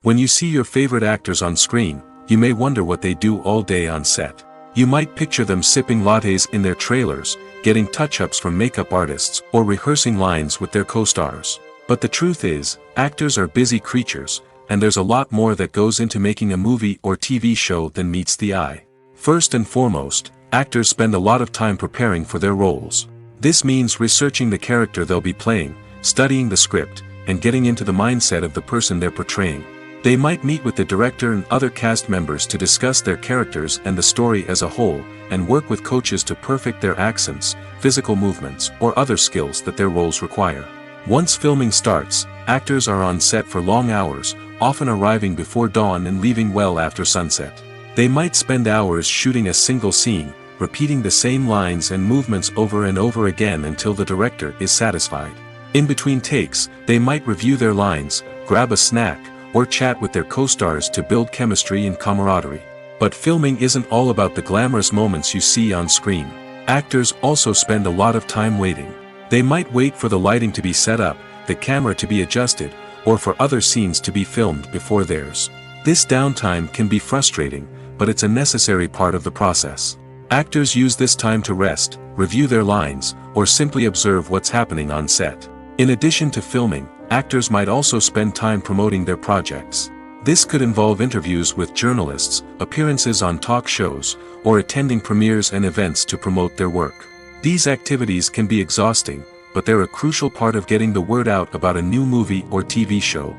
When you see your favorite actors on screen, you may wonder what they do all day on set. You might picture them sipping lattes in their trailers, getting touch-ups from makeup artists, or rehearsing lines with their co-stars. But the truth is, actors are busy creatures, and there's a lot more that goes into making a movie or TV show than meets the eye. First and foremost, actors spend a lot of time preparing for their roles. This means researching the character they'll be playing, studying the script, and getting into the mindset of the person they're portraying. They might meet with the director and other cast members to discuss their characters and the story as a whole, and work with coaches to perfect their accents, physical movements, or other skills that their roles require. Once filming starts, actors are on set for long hours, often arriving before dawn and leaving well after sunset. They might spend hours shooting a single scene, repeating the same lines and movements over and over again until the director is satisfied. In between takes, they might review their lines, grab a snack, or chat with their co-stars to build chemistry and camaraderie. But filming isn't all about the glamorous moments you see on screen. Actors also spend a lot of time waiting. They might wait for the lighting to be set up, the camera to be adjusted, or for other scenes to be filmed before theirs. This downtime can be frustrating, but it's a necessary part of the process. Actors use this time to rest, review their lines, or simply observe what's happening on set. In addition to filming, actors might also spend time promoting their projects. This could involve interviews with journalists, appearances on talk shows, or attending premieres and events to promote their work. These activities can be exhausting, but they're a crucial part of getting the word out about a new movie or TV show.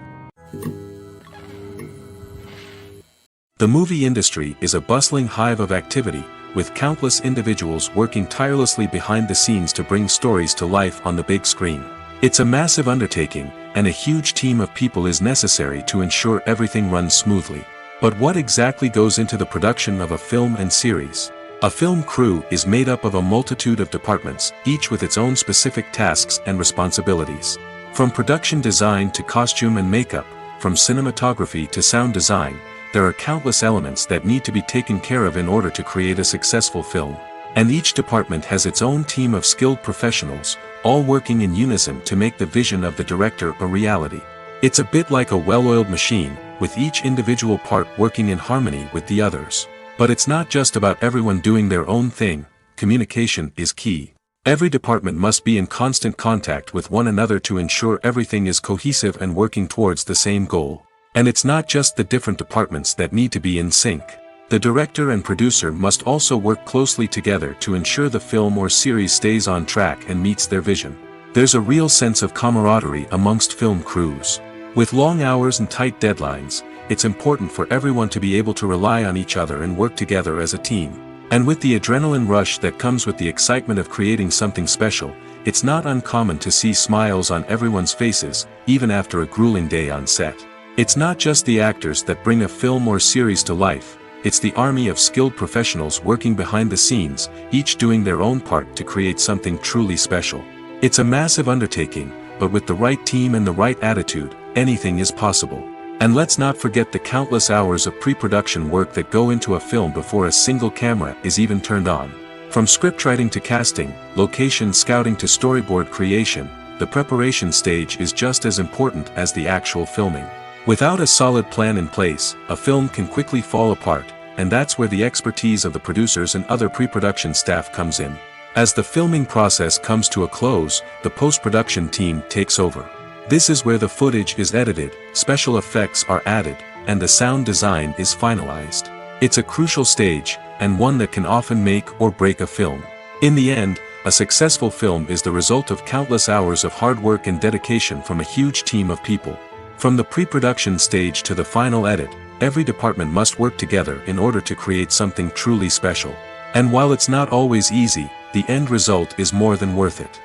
The movie industry is a bustling hive of activity, with countless individuals working tirelessly behind the scenes to bring stories to life on the big screen. It's a massive undertaking, and a huge team of people is necessary to ensure everything runs smoothly. But what exactly goes into the production of a film and series? A film crew is made up of a multitude of departments, each with its own specific tasks and responsibilities. From production design to costume and makeup, from cinematography to sound design, there are countless elements that need to be taken care of in order to create a successful film. And each department has its own team of skilled professionals, all working in unison to make the vision of the director a reality. It's a bit like a well-oiled machine, with each individual part working in harmony with the others. But it's not just about everyone doing their own thing. Communication is key. Every department must be in constant contact with one another to ensure everything is cohesive and working towards the same goal. And it's not just the different departments that need to be in sync. The director and producer must also work closely together to ensure the film or series stays on track and meets their vision. There's a real sense of camaraderie amongst film crews. With long hours and tight deadlines, it's important for everyone to be able to rely on each other and work together as a team. And with the adrenaline rush that comes with the excitement of creating something special, it's not uncommon to see smiles on everyone's faces, even after a grueling day on set. It's not just the actors that bring a film or series to life, it's the army of skilled professionals working behind the scenes, each doing their own part to create something truly special. It's a massive undertaking, but with the right team and the right attitude, anything is possible. And let's not forget the countless hours of pre-production work that go into a film before a single camera is even turned on. From scriptwriting to casting, location scouting to storyboard creation, the preparation stage is just as important as the actual filming. Without a solid plan in place, a film can quickly fall apart, and that's where the expertise of the producers and other pre-production staff comes in. As the filming process comes to a close, the post-production team takes over. This is where the footage is edited, special effects are added, and the sound design is finalized. It's a crucial stage, and one that can often make or break a film. In the end, a successful film is the result of countless hours of hard work and dedication from a huge team of people. From the pre-production stage to the final edit, every department must work together in order to create something truly special. And while it's not always easy, the end result is more than worth it.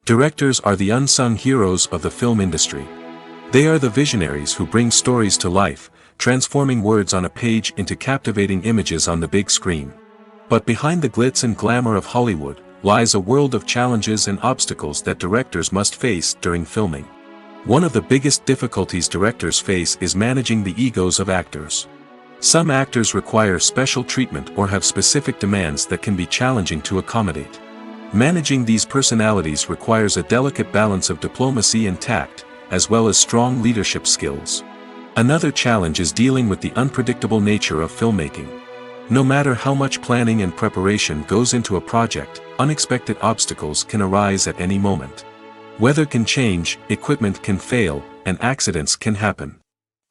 Directors are the unsung heroes of the film industry. They are the visionaries who bring stories to life, transforming words on a page into captivating images on the big screen. But behind the glitz and glamour of Hollywood, lies a world of challenges and obstacles that directors must face during filming. One of the biggest difficulties directors face is managing the egos of actors. Some actors require special treatment or have specific demands that can be challenging to accommodate. Managing these personalities requires a delicate balance of diplomacy and tact, as well as strong leadership skills. Another challenge is dealing with the unpredictable nature of filmmaking. No matter how much planning and preparation goes into a project, unexpected obstacles can arise at any moment. Weather can change, equipment can fail, and accidents can happen.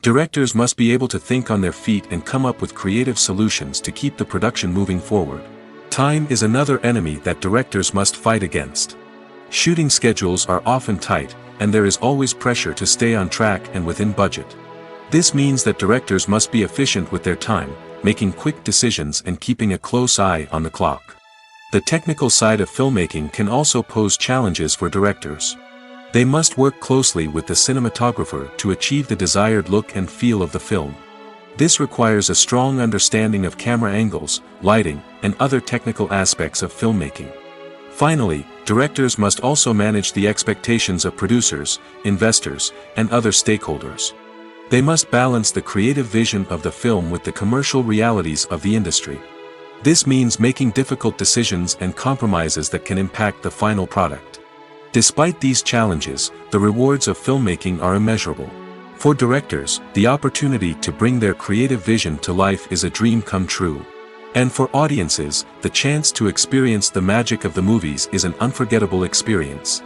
Directors must be able to think on their feet and come up with creative solutions to keep the production moving forward. Time is another enemy that directors must fight against. Shooting schedules are often tight, and there is always pressure to stay on track and within budget. This means that directors must be efficient with their time, making quick decisions and keeping a close eye on the clock. The technical side of filmmaking can also pose challenges for directors. They must work closely with the cinematographer to achieve the desired look and feel of the film. This requires a strong understanding of camera angles, lighting, and other technical aspects of filmmaking. Finally, directors must also manage the expectations of producers, investors, and other stakeholders. They must balance the creative vision of the film with the commercial realities of the industry. This means making difficult decisions and compromises that can impact the final product. Despite these challenges, the rewards of filmmaking are immeasurable. For directors, the opportunity to bring their creative vision to life is a dream come true. And for audiences, the chance to experience the magic of the movies is an unforgettable experience.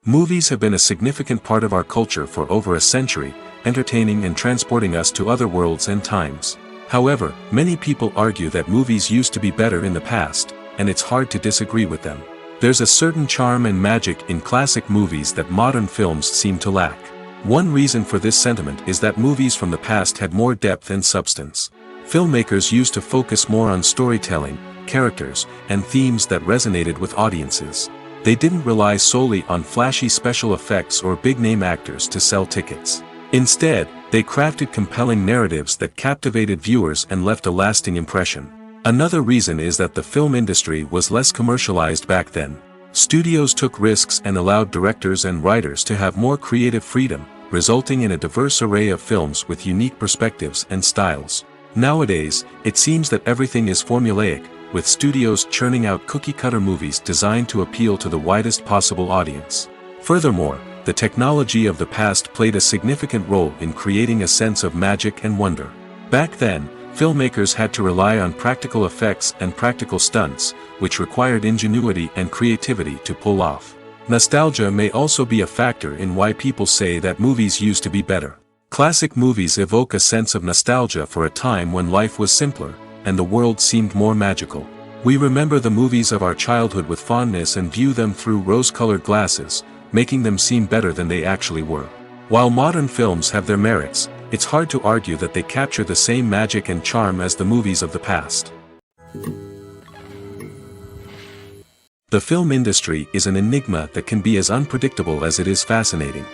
Movies have been a significant part of our culture for over a century, entertaining and transporting us to other worlds and times. However, many people argue that movies used to be better in the past, and it's hard to disagree with them. There's a certain charm and magic in classic movies that modern films seem to lack. One reason for this sentiment is that movies from the past had more depth and substance. Filmmakers used to focus more on storytelling, characters, and themes that resonated with audiences. They didn't rely solely on flashy special effects or big-name actors to sell tickets. Instead, they crafted compelling narratives that captivated viewers and left a lasting impression. Another reason is that the film industry was less commercialized back then. Studios took risks and allowed directors and writers to have more creative freedom, resulting in a diverse array of films with unique perspectives and styles. Nowadays, it seems that everything is formulaic, with studios churning out cookie-cutter movies designed to appeal to the widest possible audience. Furthermore, the technology of the past played a significant role in creating a sense of magic and wonder. Back then, filmmakers had to rely on practical effects and practical stunts, which required ingenuity and creativity to pull off. Nostalgia may also be a factor in why people say that movies used to be better. Classic movies evoke a sense of nostalgia for a time when life was simpler, and the world seemed more magical. We remember the movies of our childhood with fondness and view them through rose-colored glasses, making them seem better than they actually were. While modern films have their merits, it's hard to argue that they capture the same magic and charm as the movies of the past. The film industry is an enigma that can be as unpredictable as it is fascinating.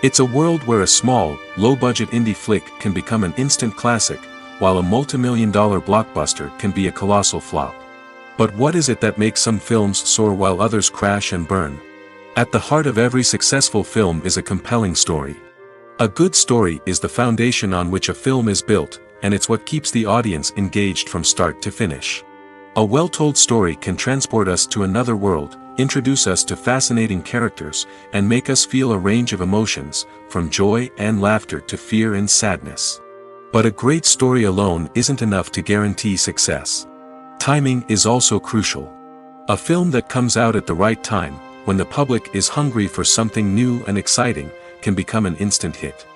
It's a world where a small, low-budget indie flick can become an instant classic, while a multi-million-dollar blockbuster can be a colossal flop. But what is it that makes some films soar while others crash and burn? At the heart of every successful film is a compelling story. A good story is the foundation on which a film is built, and it's what keeps the audience engaged from start to finish. A well-told story can transport us to another world, introduce us to fascinating characters, and make us feel a range of emotions, from joy and laughter to fear and sadness. But a great story alone isn't enough to guarantee success. Timing is also crucial. A film that comes out at the right time, when the public is hungry for something new and exciting, can become an instant hit.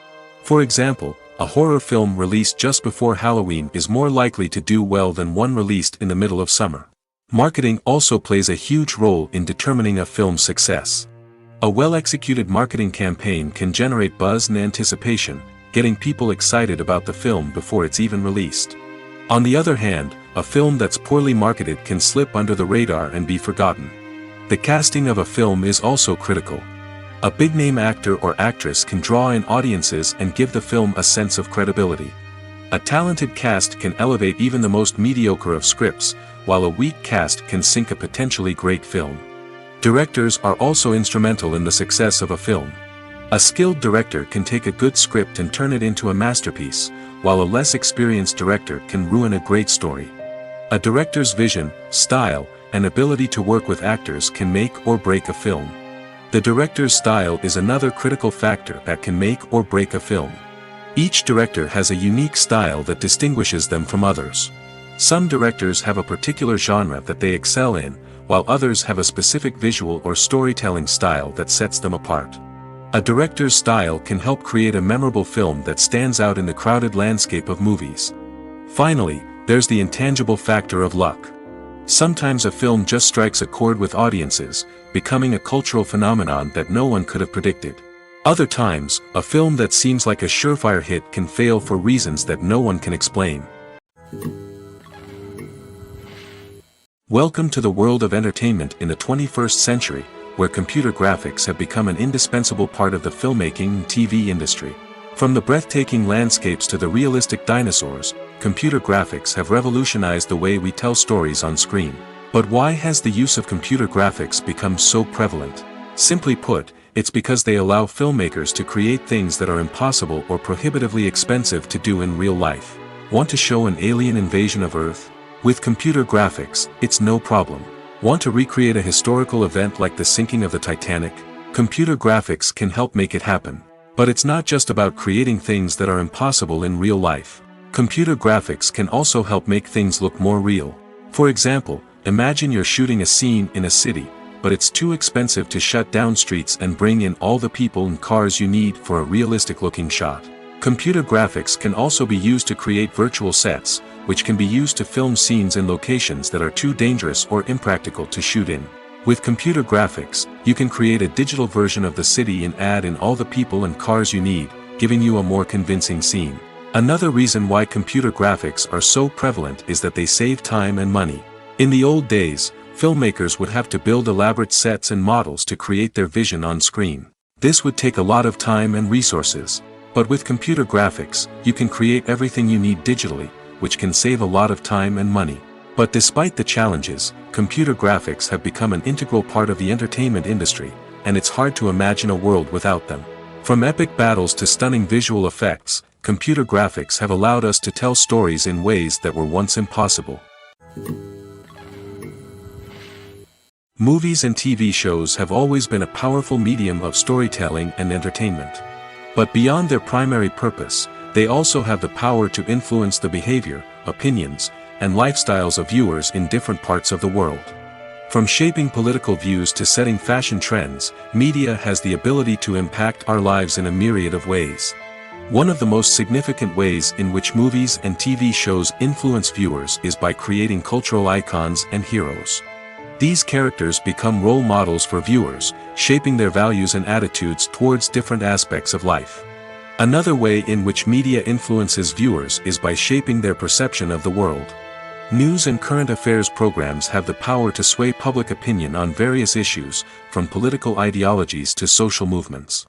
For example, a horror film released just before Halloween is more likely to do well than one released in the middle of summer. Marketing also plays a huge role in determining a film's success. A well-executed marketing campaign can generate buzz and anticipation, getting people excited about the film before it's even released. On the other hand, a film that's poorly marketed can slip under the radar and be forgotten. The casting of a film is also critical. A big-name actor or actress can draw in audiences and give the film a sense of credibility. A talented cast can elevate even the most mediocre of scripts, while a weak cast can sink a potentially great film. Directors are also instrumental in the success of a film. A skilled director can take a good script and turn it into a masterpiece, while a less experienced director can ruin a great story. A director's vision, style, and ability to work with actors can make or break a film. The director's style is another critical factor that can make or break a film. Each director has a unique style that distinguishes them from others. Some directors have a particular genre that they excel in, while others have a specific visual or storytelling style that sets them apart. A director's style can help create a memorable film that stands out in the crowded landscape of movies. Finally, there's the intangible factor of luck. Sometimes a film just strikes a chord with audiences, becoming a cultural phenomenon that no one could have predicted. Other times, a film that seems like a surefire hit can fail for reasons that no one can explain. Welcome to the world of entertainment in the 21st century, where computer graphics have become an indispensable part of the filmmaking and TV industry. From the breathtaking landscapes to the realistic dinosaurs, computer graphics have revolutionized the way we tell stories on screen. But why has the use of computer graphics become so prevalent? Simply put, it's because they allow filmmakers to create things that are impossible or prohibitively expensive to do in real life. Want to show an alien invasion of Earth? With computer graphics, it's no problem. Want to recreate a historical event like the sinking of the Titanic? Computer graphics can help make it happen. But it's not just about creating things that are impossible in real life. Computer graphics can also help make things look more real. For example, imagine you're shooting a scene in a city, but it's too expensive to shut down streets and bring in all the people and cars you need for a realistic-looking shot. Computer graphics can also be used to create virtual sets, which can be used to film scenes in locations that are too dangerous or impractical to shoot in. With computer graphics, you can create a digital version of the city and add in all the people and cars you need, giving you a more convincing scene. Another reason why computer graphics are so prevalent is that they save time and money. In the old days, filmmakers would have to build elaborate sets and models to create their vision on screen. This would take a lot of time and resources. But with computer graphics, you can create everything you need digitally, which can save a lot of time and money. But despite the challenges, computer graphics have become an integral part of the entertainment industry, and it's hard to imagine a world without them. From epic battles to stunning visual effects, computer graphics have allowed us to tell stories in ways that were once impossible. Movies and TV shows have always been a powerful medium of storytelling and entertainment. But beyond their primary purpose, they also have the power to influence the behavior, opinions, and lifestyles of viewers in different parts of the world. From shaping political views to setting fashion trends, media has the ability to impact our lives in a myriad of ways. One of the most significant ways in which movies and TV shows influence viewers is by creating cultural icons and heroes. These characters become role models for viewers, shaping their values and attitudes towards different aspects of life. Another way in which media influences viewers is by shaping their perception of the world. News and current affairs programs have the power to sway public opinion on various issues, from political ideologies to social movements.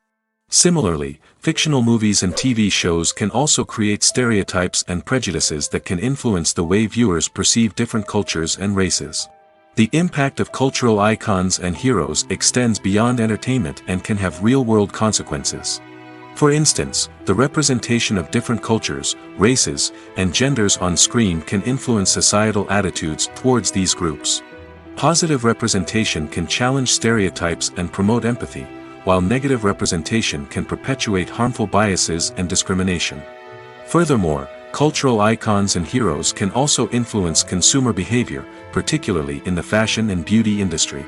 Similarly, fictional movies and TV shows can also create stereotypes and prejudices that can influence the way viewers perceive different cultures and races. The impact of cultural icons and heroes extends beyond entertainment and can have real-world consequences. For instance, the representation of different cultures, races, and genders on screen can influence societal attitudes towards these groups. Positive representation can challenge stereotypes and promote empathy, while negative representation can perpetuate harmful biases and discrimination. Furthermore, cultural icons and heroes can also influence consumer behavior, particularly in the fashion and beauty industry.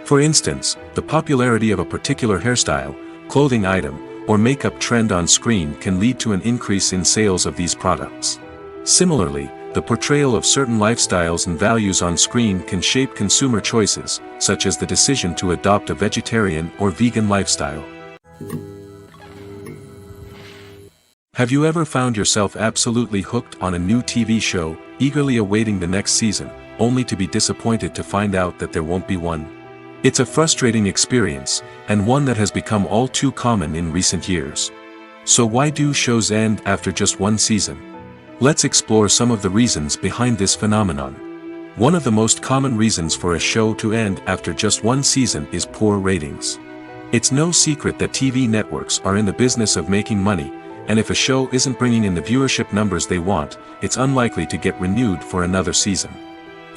For instance, the popularity of a particular hairstyle, clothing item, or makeup trend on screen can lead to an increase in sales of these products. Similarly, the portrayal of certain lifestyles and values on screen can shape consumer choices, such as the decision to adopt a vegetarian or vegan lifestyle. Have you ever found yourself absolutely hooked on a new TV show, eagerly awaiting the next season, only to be disappointed to find out that there won't be one? It's a frustrating experience, and one that has become all too common in recent years. So why do shows end after just one season? Let's explore some of the reasons behind this phenomenon. One of the most common reasons for a show to end after just one season is poor ratings. It's no secret that TV networks are in the business of making money, and if a show isn't bringing in the viewership numbers they want, it's unlikely to get renewed for another season.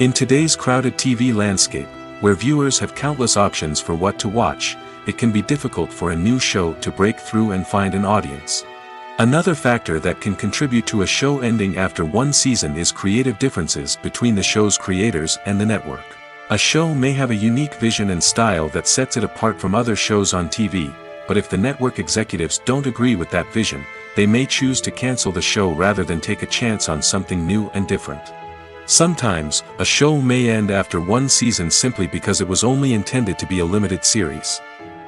In today's crowded TV landscape, where viewers have countless options for what to watch, it can be difficult for a new show to break through and find an audience. Another factor that can contribute to a show ending after one season is creative differences between the show's creators and the network. A show may have a unique vision and style that sets it apart from other shows on TV, but if the network executives don't agree with that vision, they may choose to cancel the show rather than take a chance on something new and different. Sometimes, a show may end after one season simply because it was only intended to be a limited series.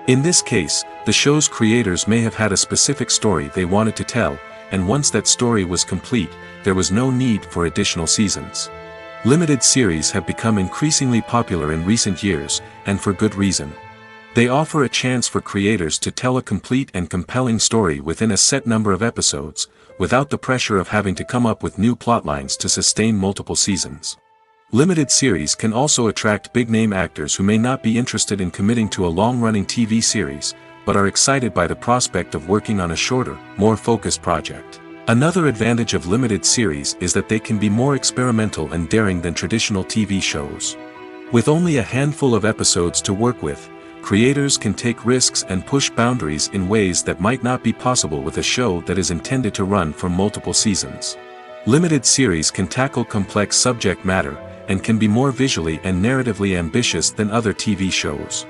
In this case, the show's creators may have had a specific story they wanted to tell, and once that story was complete, there was no need for additional seasons. Limited series have become increasingly popular in recent years, and for good reason. They offer a chance for creators to tell a complete and compelling story within a set number of episodes, without the pressure of having to come up with new plotlines to sustain multiple seasons. Limited series can also attract big-name actors who may not be interested in committing to a long-running TV series, but are excited by the prospect of working on a shorter, more focused project. Another advantage of limited series is that they can be more experimental and daring than traditional TV shows. With only a handful of episodes to work with, creators can take risks and push boundaries in ways that might not be possible with a show that is intended to run for multiple seasons. Limited series can tackle complex subject matter, and can be more visually and narratively ambitious than other TV shows.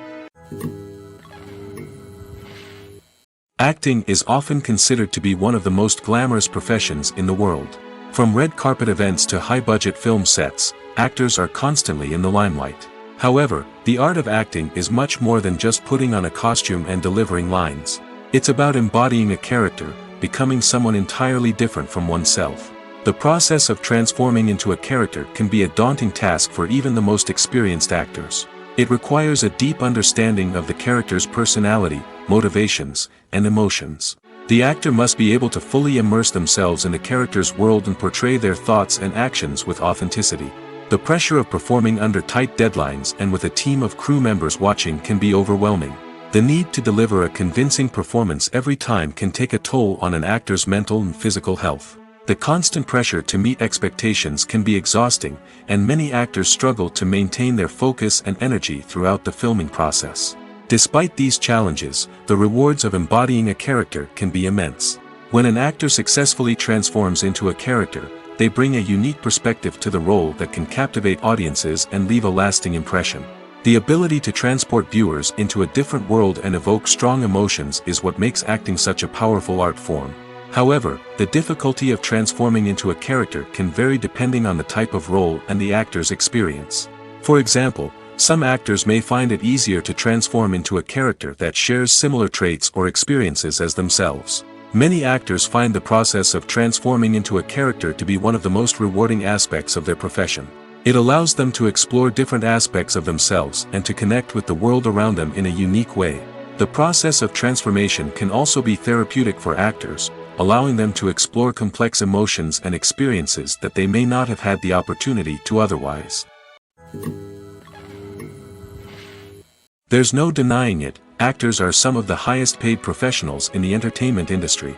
Acting is often considered to be one of the most glamorous professions in the world. From red carpet events to high-budget film sets, actors are constantly in the limelight. However, the art of acting is much more than just putting on a costume and delivering lines. It's about embodying a character, becoming someone entirely different from oneself. The process of transforming into a character can be a daunting task for even the most experienced actors. It requires a deep understanding of the character's personality, motivations, and emotions. The actor must be able to fully immerse themselves in the character's world and portray their thoughts and actions with authenticity. The pressure of performing under tight deadlines and with a team of crew members watching can be overwhelming. The need to deliver a convincing performance every time can take a toll on an actor's mental and physical health. The constant pressure to meet expectations can be exhausting, and many actors struggle to maintain their focus and energy throughout the filming process. Despite these challenges, the rewards of embodying a character can be immense. When an actor successfully transforms into a character, they bring a unique perspective to the role that can captivate audiences and leave a lasting impression. The ability to transport viewers into a different world and evoke strong emotions is what makes acting such a powerful art form. However, the difficulty of transforming into a character can vary depending on the type of role and the actor's experience. For example, some actors may find it easier to transform into a character that shares similar traits or experiences as themselves. Many actors find the process of transforming into a character to be one of the most rewarding aspects of their profession. It allows them to explore different aspects of themselves and to connect with the world around them in a unique way. The process of transformation can also be therapeutic for actors, allowing them to explore complex emotions and experiences that they may not have had the opportunity to otherwise. There's no denying it, actors are some of the highest paid professionals in the entertainment industry.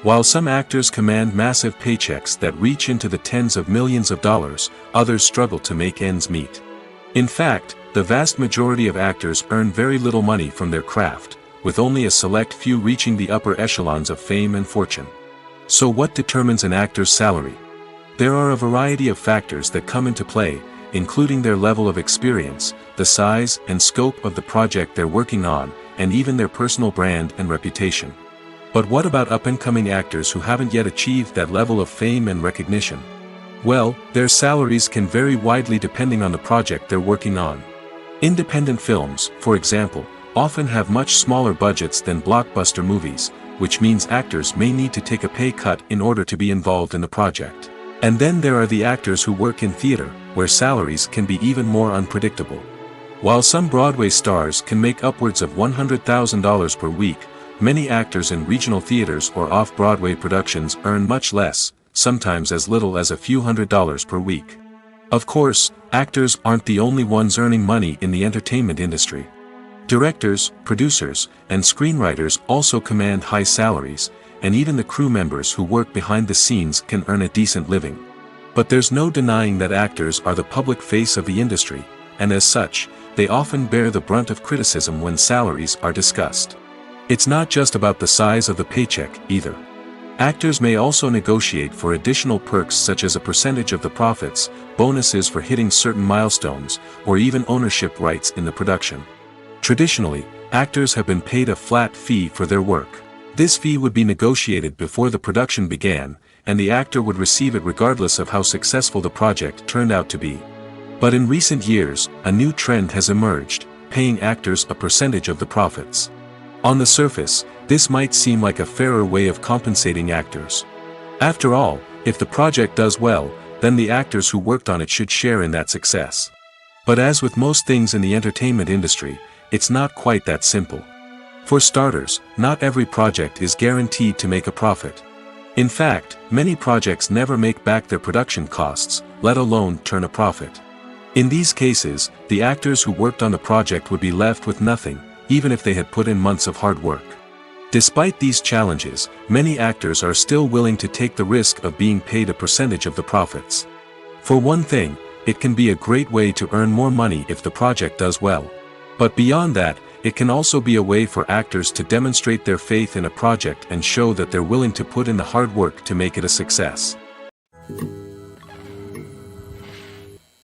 While some actors command massive paychecks that reach into the tens of millions of dollars, others struggle to make ends meet. In fact, the vast majority of actors earn very little money from their craft, with only a select few reaching the upper echelons of fame and fortune. So what determines an actor's salary? There are a variety of factors that come into play, including their level of experience, the size and scope of the project they're working on, and even their personal brand and reputation. But what about up-and-coming actors who haven't yet achieved that level of fame and recognition? Well, their salaries can vary widely depending on the project they're working on. Independent films, for example, often have much smaller budgets than blockbuster movies, which means actors may need to take a pay cut in order to be involved in the project. And then there are the actors who work in theater, where salaries can be even more unpredictable. While some Broadway stars can make upwards of $100,000 per week, many actors in regional theaters or off-Broadway productions earn much less, sometimes as little as a few $100s per week. Of course, actors aren't the only ones earning money in the entertainment industry. Directors, producers, and screenwriters also command high salaries, and even the crew members who work behind the scenes can earn a decent living. But there's no denying that actors are the public face of the industry, and as such, they often bear the brunt of criticism when salaries are discussed. It's not just about the size of the paycheck, either. Actors may also negotiate for additional perks such as a percentage of the profits, bonuses for hitting certain milestones, or even ownership rights in the production. Traditionally, actors have been paid a flat fee for their work. This fee would be negotiated before the production began, and the actor would receive it regardless of how successful the project turned out to be. But in recent years, a new trend has emerged, paying actors a percentage of the profits. On the surface, this might seem like a fairer way of compensating actors. After all, if the project does well, then the actors who worked on it should share in that success. But as with most things in the entertainment industry, it's not quite that simple. For starters, not every project is guaranteed to make a profit. In fact, many projects never make back their production costs, let alone turn a profit. In these cases, the actors who worked on the project would be left with nothing, even if they had put in months of hard work. Despite these challenges, many actors are still willing to take the risk of being paid a percentage of the profits. For one thing, it can be a great way to earn more money if the project does well. But beyond that, it can also be a way for actors to demonstrate their faith in a project and show that they're willing to put in the hard work to make it a success.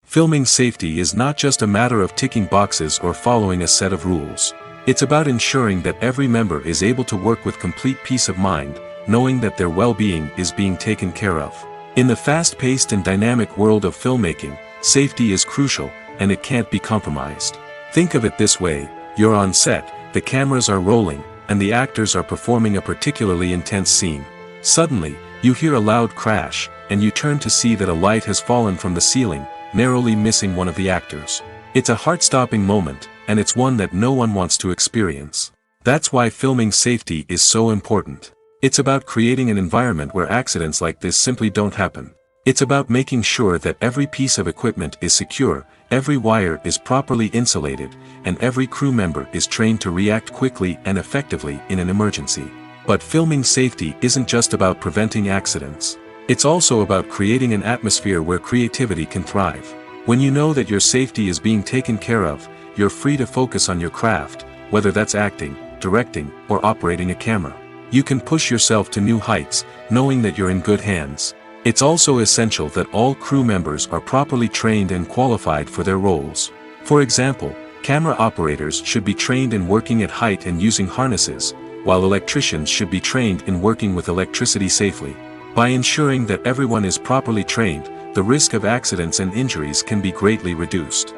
Filming safety is not just a matter of ticking boxes or following a set of rules. It's about ensuring that every member is able to work with complete peace of mind, knowing that their well-being is being taken care of. In the fast-paced and dynamic world of filmmaking, safety is crucial, and it can't be compromised. Think of it this way, you're on set, the cameras are rolling, and the actors are performing a particularly intense scene. Suddenly, you hear a loud crash, and you turn to see that a light has fallen from the ceiling, narrowly missing one of the actors. It's a heart-stopping moment, and it's one that no one wants to experience. That's why filming safety is so important. It's about creating an environment where accidents like this simply don't happen. It's about making sure that every piece of equipment is secure, every wire is properly insulated, and every crew member is trained to react quickly and effectively in an emergency. But filming safety isn't just about preventing accidents. It's also about creating an atmosphere where creativity can thrive. When you know that your safety is being taken care of, you're free to focus on your craft, whether that's acting, directing, or operating a camera. You can push yourself to new heights, knowing that you're in good hands. It's also essential that all crew members are properly trained and qualified for their roles. For example, camera operators should be trained in working at height and using harnesses, while electricians should be trained in working with electricity safely. By ensuring that everyone is properly trained, the risk of accidents and injuries can be greatly reduced.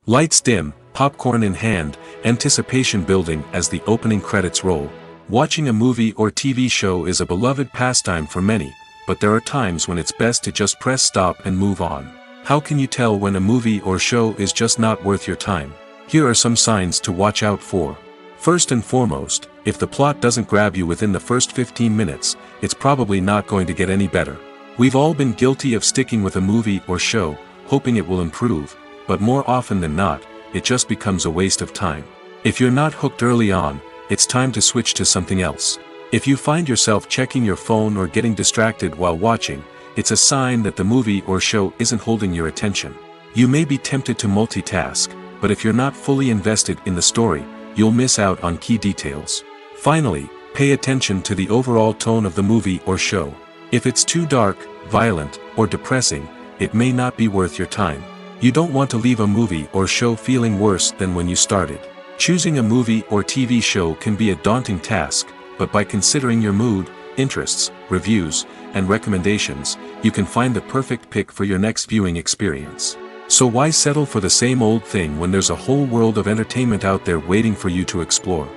Lights dim, popcorn in hand, anticipation building as the opening credits roll. Watching a movie or TV show is a beloved pastime for many, but there are times when it's best to just press stop and move on. How can you tell when a movie or show is just not worth your time? Here are some signs to watch out for. First and foremost, if the plot doesn't grab you within the first 15 minutes, it's probably not going to get any better. We've all been guilty of sticking with a movie or show, hoping it will improve, but more often than not, it just becomes a waste of time. If you're not hooked early on, it's time to switch to something else. If you find yourself checking your phone or getting distracted while watching, it's a sign that the movie or show isn't holding your attention. You may be tempted to multitask, but if you're not fully invested in the story, you'll miss out on key details. Finally, pay attention to the overall tone of the movie or show. If it's too dark, violent, or depressing, it may not be worth your time. You don't want to leave a movie or show feeling worse than when you started. Choosing a movie or TV show can be a daunting task, but by considering your mood, interests, reviews, and recommendations, you can find the perfect pick for your next viewing experience. So why settle for the same old thing when there's a whole world of entertainment out there waiting for you to explore?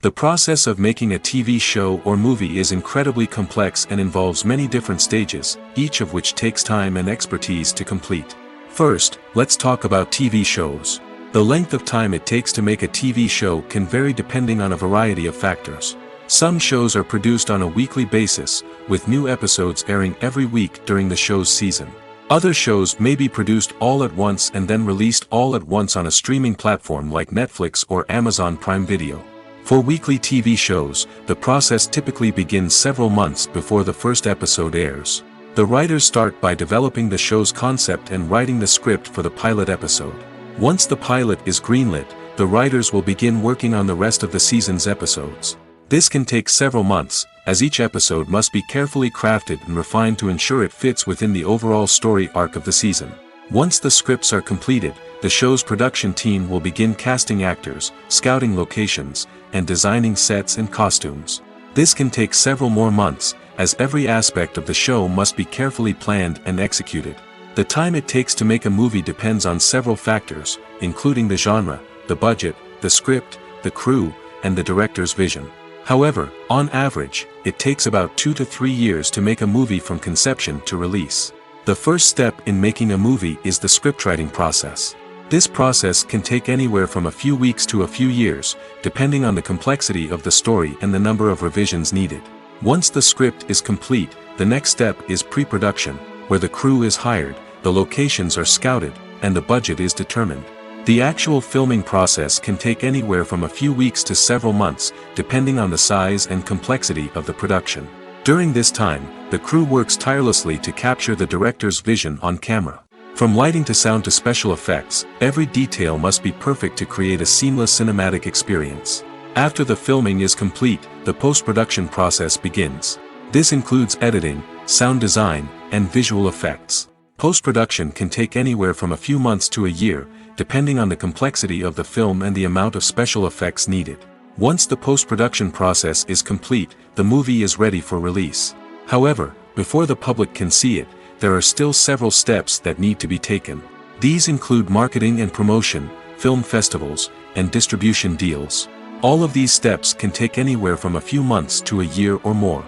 The process of making a TV show or movie is incredibly complex and involves many different stages, each of which takes time and expertise to complete. First, let's talk about TV shows. The length of time it takes to make a TV show can vary depending on a variety of factors. Some shows are produced on a weekly basis, with new episodes airing every week during the show's season. Other shows may be produced all at once and then released all at once on a streaming platform like Netflix or Amazon Prime Video. For weekly TV shows, the process typically begins several months before the first episode airs. The writers start by developing the show's concept and writing the script for the pilot episode. Once the pilot is greenlit, the writers will begin working on the rest of the season's episodes. This can take several months, as each episode must be carefully crafted and refined to ensure it fits within the overall story arc of the season. Once the scripts are completed, the show's production team will begin casting actors, scouting locations, and designing sets and costumes. This can take several more months, as every aspect of the show must be carefully planned and executed. The time it takes to make a movie depends on several factors, including the genre, the budget, the script, the crew, and the director's vision. However, on average, it takes about 2 to 3 years to make a movie from conception to release. The first step in making a movie is the scriptwriting process. This process can take anywhere from a few weeks to a few years, depending on the complexity of the story and the number of revisions needed. Once the script is complete, the next step is pre-production, where the crew is hired, the locations are scouted, and the budget is determined. The actual filming process can take anywhere from a few weeks to several months, depending on the size and complexity of the production. During this time, the crew works tirelessly to capture the director's vision on camera. From lighting to sound to special effects, every detail must be perfect to create a seamless cinematic experience. After the filming is complete, the post-production process begins. This includes editing, sound design, and visual effects. Post-production can take anywhere from a few months to a year, depending on the complexity of the film and the amount of special effects needed. Once the post-production process is complete, the movie is ready for release. However, before the public can see it, there are still several steps that need to be taken. These include marketing and promotion, film festivals, and distribution deals. All of these steps can take anywhere from a few months to a year or more.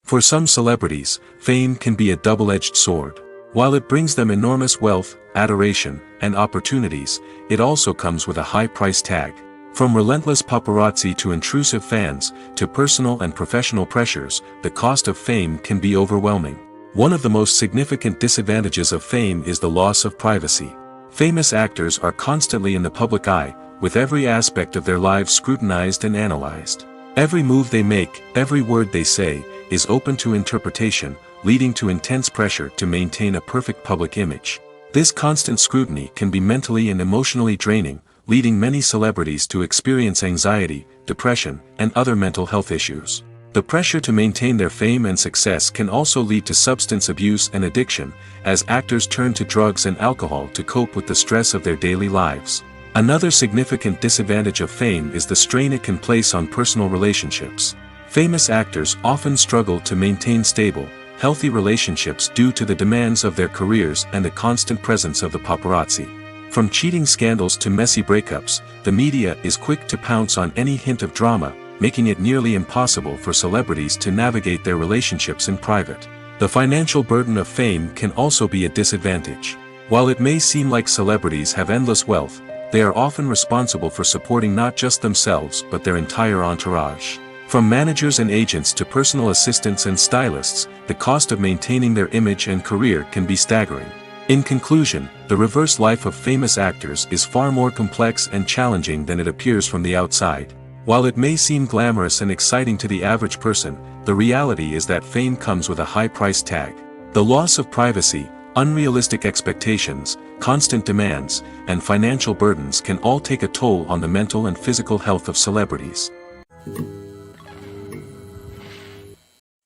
For some celebrities, fame can be a double-edged sword. While it brings them enormous wealth, adoration, and opportunities, it also comes with a high price tag. From relentless paparazzi to intrusive fans, to personal and professional pressures, the cost of fame can be overwhelming. One of the most significant disadvantages of fame is the loss of privacy. Famous actors are constantly in the public eye, with every aspect of their lives scrutinized and analyzed. Every move they make, every word they say, is open to interpretation, leading to intense pressure to maintain a perfect public image. This constant scrutiny can be mentally and emotionally draining, leading many celebrities to experience anxiety, depression, and other mental health issues. The pressure to maintain their fame and success can also lead to substance abuse and addiction, as actors turn to drugs and alcohol to cope with the stress of their daily lives. Another significant disadvantage of fame is the strain it can place on personal relationships. Famous actors often struggle to maintain stable, healthy relationships due to the demands of their careers and the constant presence of the paparazzi. From cheating scandals to messy breakups, the media is quick to pounce on any hint of drama, making it nearly impossible for celebrities to navigate their relationships in private. The financial burden of fame can also be a disadvantage. While it may seem like celebrities have endless wealth, they are often responsible for supporting not just themselves but their entire entourage. From managers and agents to personal assistants and stylists, the cost of maintaining their image and career can be staggering. In conclusion, the reverse life of famous actors is far more complex and challenging than it appears from the outside. While it may seem glamorous and exciting to the average person, the reality is that fame comes with a high price tag. The loss of privacy, unrealistic expectations, constant demands, and financial burdens can all take a toll on the mental and physical health of celebrities.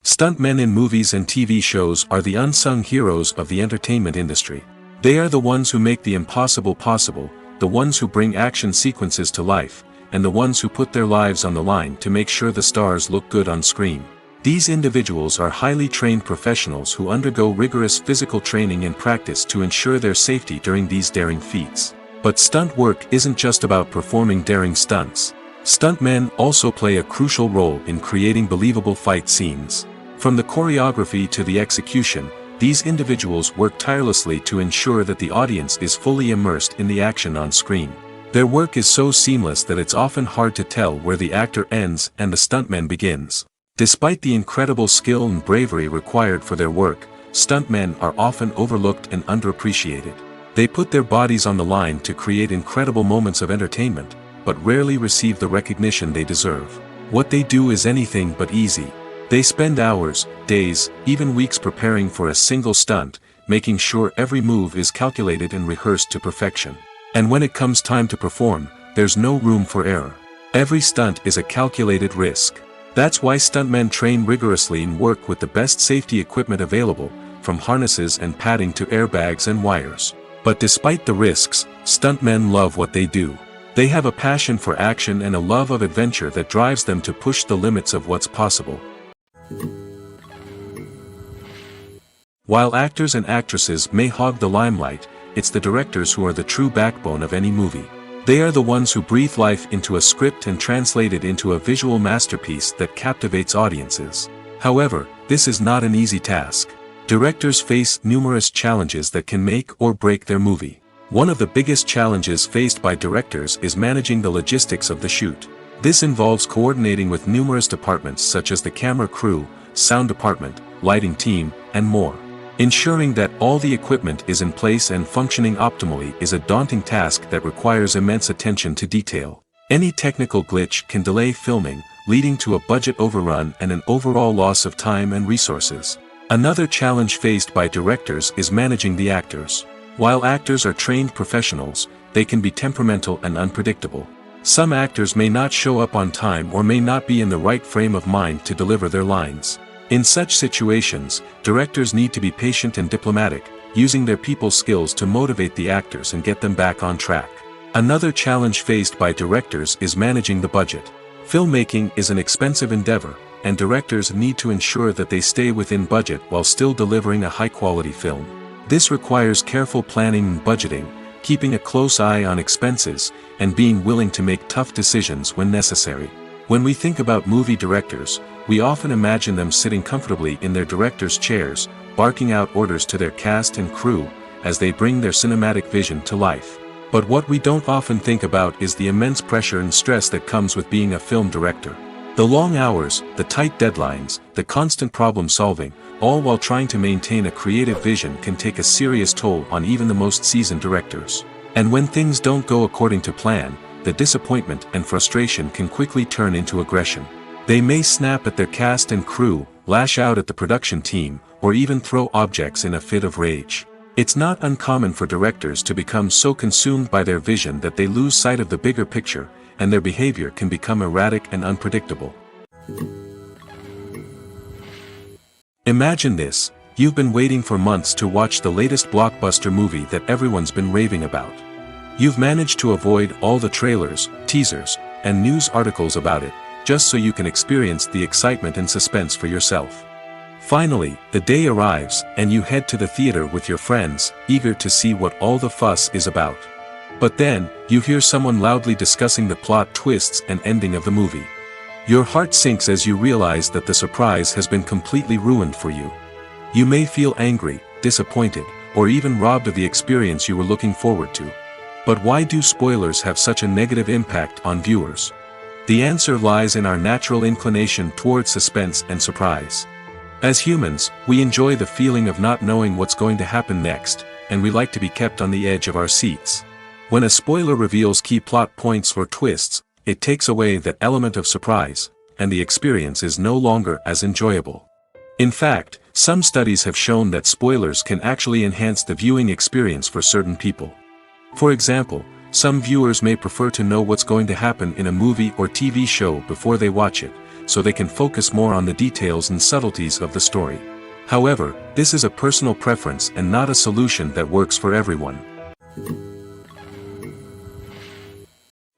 Stuntmen in movies and TV shows are the unsung heroes of the entertainment industry. They are the ones who make the impossible possible, the ones who bring action sequences to life, and the ones who put their lives on the line to make sure the stars look good on screen. These individuals are highly trained professionals who undergo rigorous physical training and practice to ensure their safety during these daring feats. But stunt work isn't just about performing daring stunts. Stuntmen also play a crucial role in creating believable fight scenes. From the choreography to the execution, these individuals work tirelessly to ensure that the audience is fully immersed in the action on screen. Their work is so seamless that it's often hard to tell where the actor ends and the stuntman begins. Despite the incredible skill and bravery required for their work, stuntmen are often overlooked and underappreciated. They put their bodies on the line to create incredible moments of entertainment, but rarely receive the recognition they deserve. What they do is anything but easy. They spend hours, days, even weeks preparing for a single stunt, making sure every move is calculated and rehearsed to perfection. And when it comes time to perform, there's no room for error. Every stunt is a calculated risk. That's why stuntmen train rigorously and work with the best safety equipment available, from harnesses and padding to airbags and wires. But despite the risks, stuntmen love what they do. They have a passion for action and a love of adventure that drives them to push the limits of what's possible. While actors and actresses may hog the limelight, it's the directors who are the true backbone of any movie. They are the ones who breathe life into a script and translate it into a visual masterpiece that captivates audiences. However, this is not an easy task. Directors face numerous challenges that can make or break their movie. One of the biggest challenges faced by directors is managing the logistics of the shoot. This involves coordinating with numerous departments such as the camera crew, sound department, lighting team, and more. Ensuring that all the equipment is in place and functioning optimally is a daunting task that requires immense attention to detail. Any technical glitch can delay filming, leading to a budget overrun and an overall loss of time and resources. Another challenge faced by directors is managing the actors. While actors are trained professionals, they can be temperamental and unpredictable. Some actors may not show up on time or may not be in the right frame of mind to deliver their lines. In such situations, directors need to be patient and diplomatic, using their people skills to motivate the actors and get them back on track. Another challenge faced by directors is managing the budget. Filmmaking is an expensive endeavor, and directors need to ensure that they stay within budget while still delivering a high-quality film. This requires careful planning and budgeting, keeping a close eye on expenses, and being willing to make tough decisions when necessary. When we think about movie directors, we often imagine them sitting comfortably in their director's chairs, barking out orders to their cast and crew, as they bring their cinematic vision to life. But what we don't often think about is the immense pressure and stress that comes with being a film director. The long hours, the tight deadlines, the constant problem solving, all while trying to maintain a creative vision can take a serious toll on even the most seasoned directors. And when things don't go according to plan, the disappointment and frustration can quickly turn into aggression. They may snap at their cast and crew, lash out at the production team, or even throw objects in a fit of rage. It's not uncommon for directors to become so consumed by their vision that they lose sight of the bigger picture, and their behavior can become erratic and unpredictable. Imagine this: you've been waiting for months to watch the latest blockbuster movie that everyone's been raving about. You've managed to avoid all the trailers, teasers, and news articles about it, just so you can experience the excitement and suspense for yourself. Finally, the day arrives, and you head to the theater with your friends, eager to see what all the fuss is about. But then, you hear someone loudly discussing the plot twists and ending of the movie. Your heart sinks as you realize that the surprise has been completely ruined for you. You may feel angry, disappointed, or even robbed of the experience you were looking forward to. But why do spoilers have such a negative impact on viewers? The answer lies in our natural inclination towards suspense and surprise. As humans, we enjoy the feeling of not knowing what's going to happen next, and we like to be kept on the edge of our seats. When a spoiler reveals key plot points or twists, it takes away that element of surprise, and the experience is no longer as enjoyable. In fact, some studies have shown that spoilers can actually enhance the viewing experience for certain people. For example, some viewers may prefer to know what's going to happen in a movie or TV show before they watch it, so they can focus more on the details and subtleties of the story. However, this is a personal preference and not a solution that works for everyone.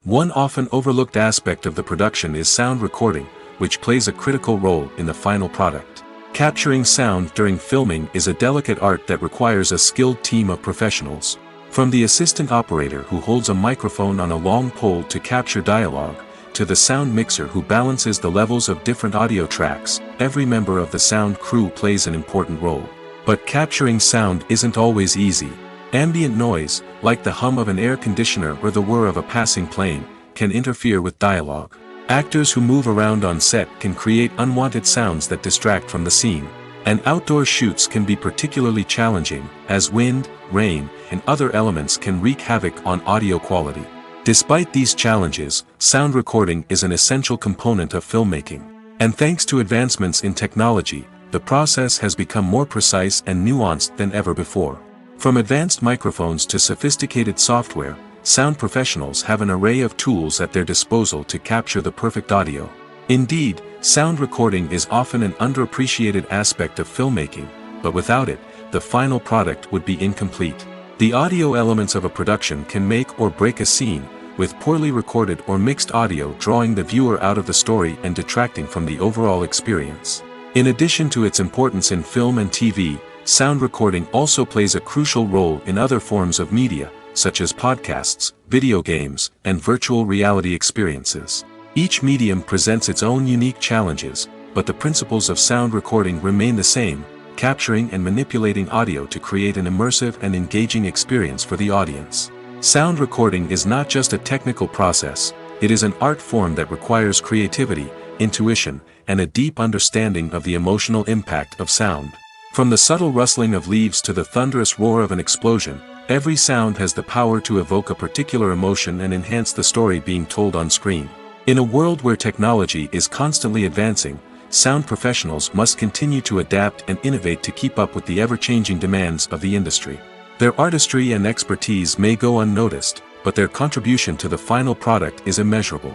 One often overlooked aspect of the production is sound recording, which plays a critical role in the final product. Capturing sound during filming is a delicate art that requires a skilled team of professionals. From the assistant operator who holds a microphone on a long pole to capture dialogue, to the sound mixer who balances the levels of different audio tracks, every member of the sound crew plays an important role. But capturing sound isn't always easy. Ambient noise, like the hum of an air conditioner or the whir of a passing plane, can interfere with dialogue. Actors who move around on set can create unwanted sounds that distract from the scene. And outdoor shoots can be particularly challenging, as wind, rain, and other elements can wreak havoc on audio quality. Despite these challenges, sound recording is an essential component of filmmaking. And thanks to advancements in technology, the process has become more precise and nuanced than ever before. From advanced microphones to sophisticated software, sound professionals have an array of tools at their disposal to capture the perfect audio. Indeed, sound recording is often an underappreciated aspect of filmmaking, but without it, the final product would be incomplete. The audio elements of a production can make or break a scene, with poorly recorded or mixed audio drawing the viewer out of the story and detracting from the overall experience. In addition to its importance in film and TV, sound recording also plays a crucial role in other forms of media, such as podcasts, video games, and virtual reality experiences. Each medium presents its own unique challenges, but the principles of sound recording remain the same: capturing and manipulating audio to create an immersive and engaging experience for the audience. Sound recording is not just a technical process, it is an art form that requires creativity, intuition, and a deep understanding of the emotional impact of sound. From the subtle rustling of leaves to the thunderous roar of an explosion, every sound has the power to evoke a particular emotion and enhance the story being told on screen. In a world where technology is constantly advancing, sound professionals must continue to adapt and innovate to keep up with the ever-changing demands of the industry. Their artistry and expertise may go unnoticed, but their contribution to the final product is immeasurable.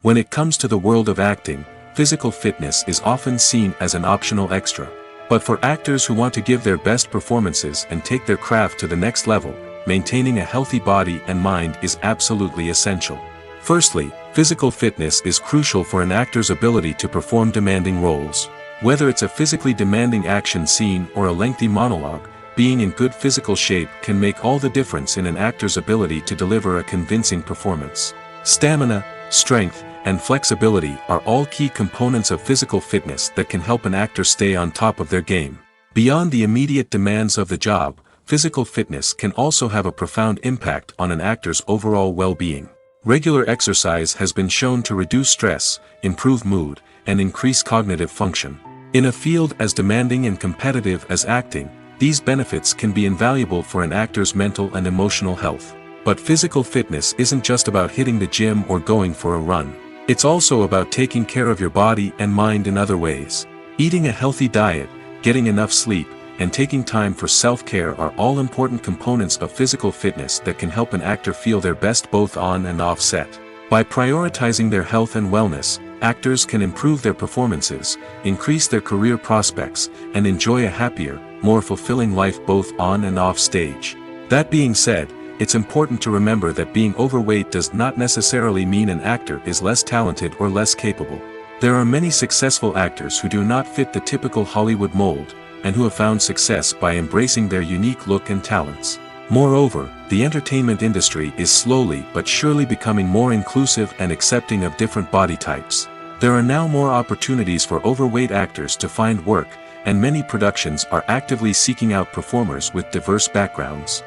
When it comes to the world of acting, physical fitness is often seen as an optional extra. But for actors who want to give their best performances and take their craft to the next level, maintaining a healthy body and mind is absolutely essential. Firstly, physical fitness is crucial for an actor's ability to perform demanding roles. Whether it's a physically demanding action scene or a lengthy monologue, being in good physical shape can make all the difference in an actor's ability to deliver a convincing performance. Stamina, strength, and flexibility are all key components of physical fitness that can help an actor stay on top of their game. Beyond the immediate demands of the job, physical fitness can also have a profound impact on an actor's overall well-being. Regular exercise has been shown to reduce stress, improve mood, and increase cognitive function. In a field as demanding and competitive as acting, these benefits can be invaluable for an actor's mental and emotional health. But physical fitness isn't just about hitting the gym or going for a run. It's also about taking care of your body and mind in other ways. Eating a healthy diet, getting enough sleep, and taking time for self-care are all important components of physical fitness that can help an actor feel their best both on and off set. By prioritizing their health and wellness, actors can improve their performances, increase their career prospects, and enjoy a happier, more fulfilling life both on and off stage. That being said, it's important to remember that being overweight does not necessarily mean an actor is less talented or less capable. There are many successful actors who do not fit the typical Hollywood mold, and who have found success by embracing their unique look and talents. Moreover, the entertainment industry is slowly but surely becoming more inclusive and accepting of different body types. There are now more opportunities for overweight actors to find work, and many productions are actively seeking out performers with diverse backgrounds.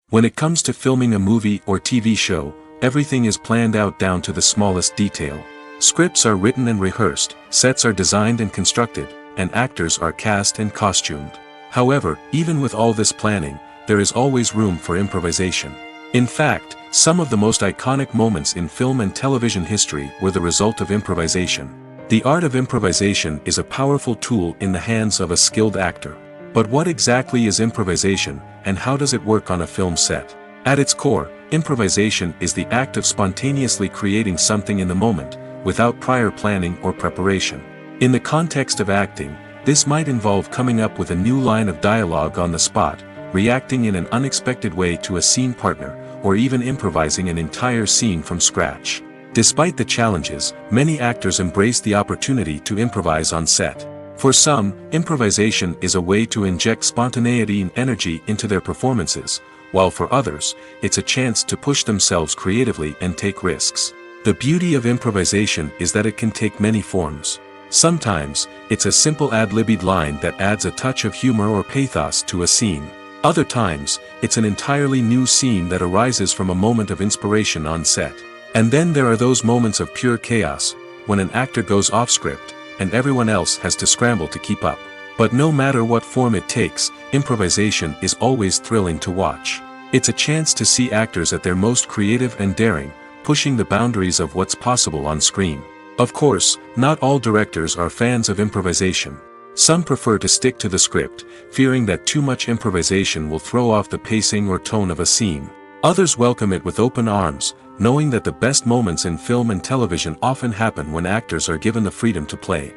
When it comes to filming a movie or TV show, everything is planned out down to the smallest detail. Scripts are written and rehearsed, sets are designed and constructed, and actors are cast and costumed. However, even with all this planning, there is always room for improvisation. In fact, some of the most iconic moments in film and television history were the result of improvisation. The art of improvisation is a powerful tool in the hands of a skilled actor. But what exactly is improvisation, and how does it work on a film set? At its core, improvisation is the act of spontaneously creating something in the moment, without prior planning or preparation. In the context of acting, this might involve coming up with a new line of dialogue on the spot, reacting in an unexpected way to a scene partner, or even improvising an entire scene from scratch. Despite the challenges, many actors embrace the opportunity to improvise on set. For some, improvisation is a way to inject spontaneity and energy into their performances, while for others, it's a chance to push themselves creatively and take risks. The beauty of improvisation is that it can take many forms. Sometimes, it's a simple ad-libbed line that adds a touch of humor or pathos to a scene. Other times, it's an entirely new scene that arises from a moment of inspiration on set. And then there are those moments of pure chaos, when an actor goes off script, and everyone else has to scramble to keep up. But no matter what form it takes, improvisation is always thrilling to watch. It's a chance to see actors at their most creative and daring, pushing the boundaries of what's possible on screen. Of course, not all directors are fans of improvisation. Some prefer to stick to the script, fearing that too much improvisation will throw off the pacing or tone of a scene. Others welcome it with open arms, knowing that the best moments in film and television often happen when actors are given the freedom to play.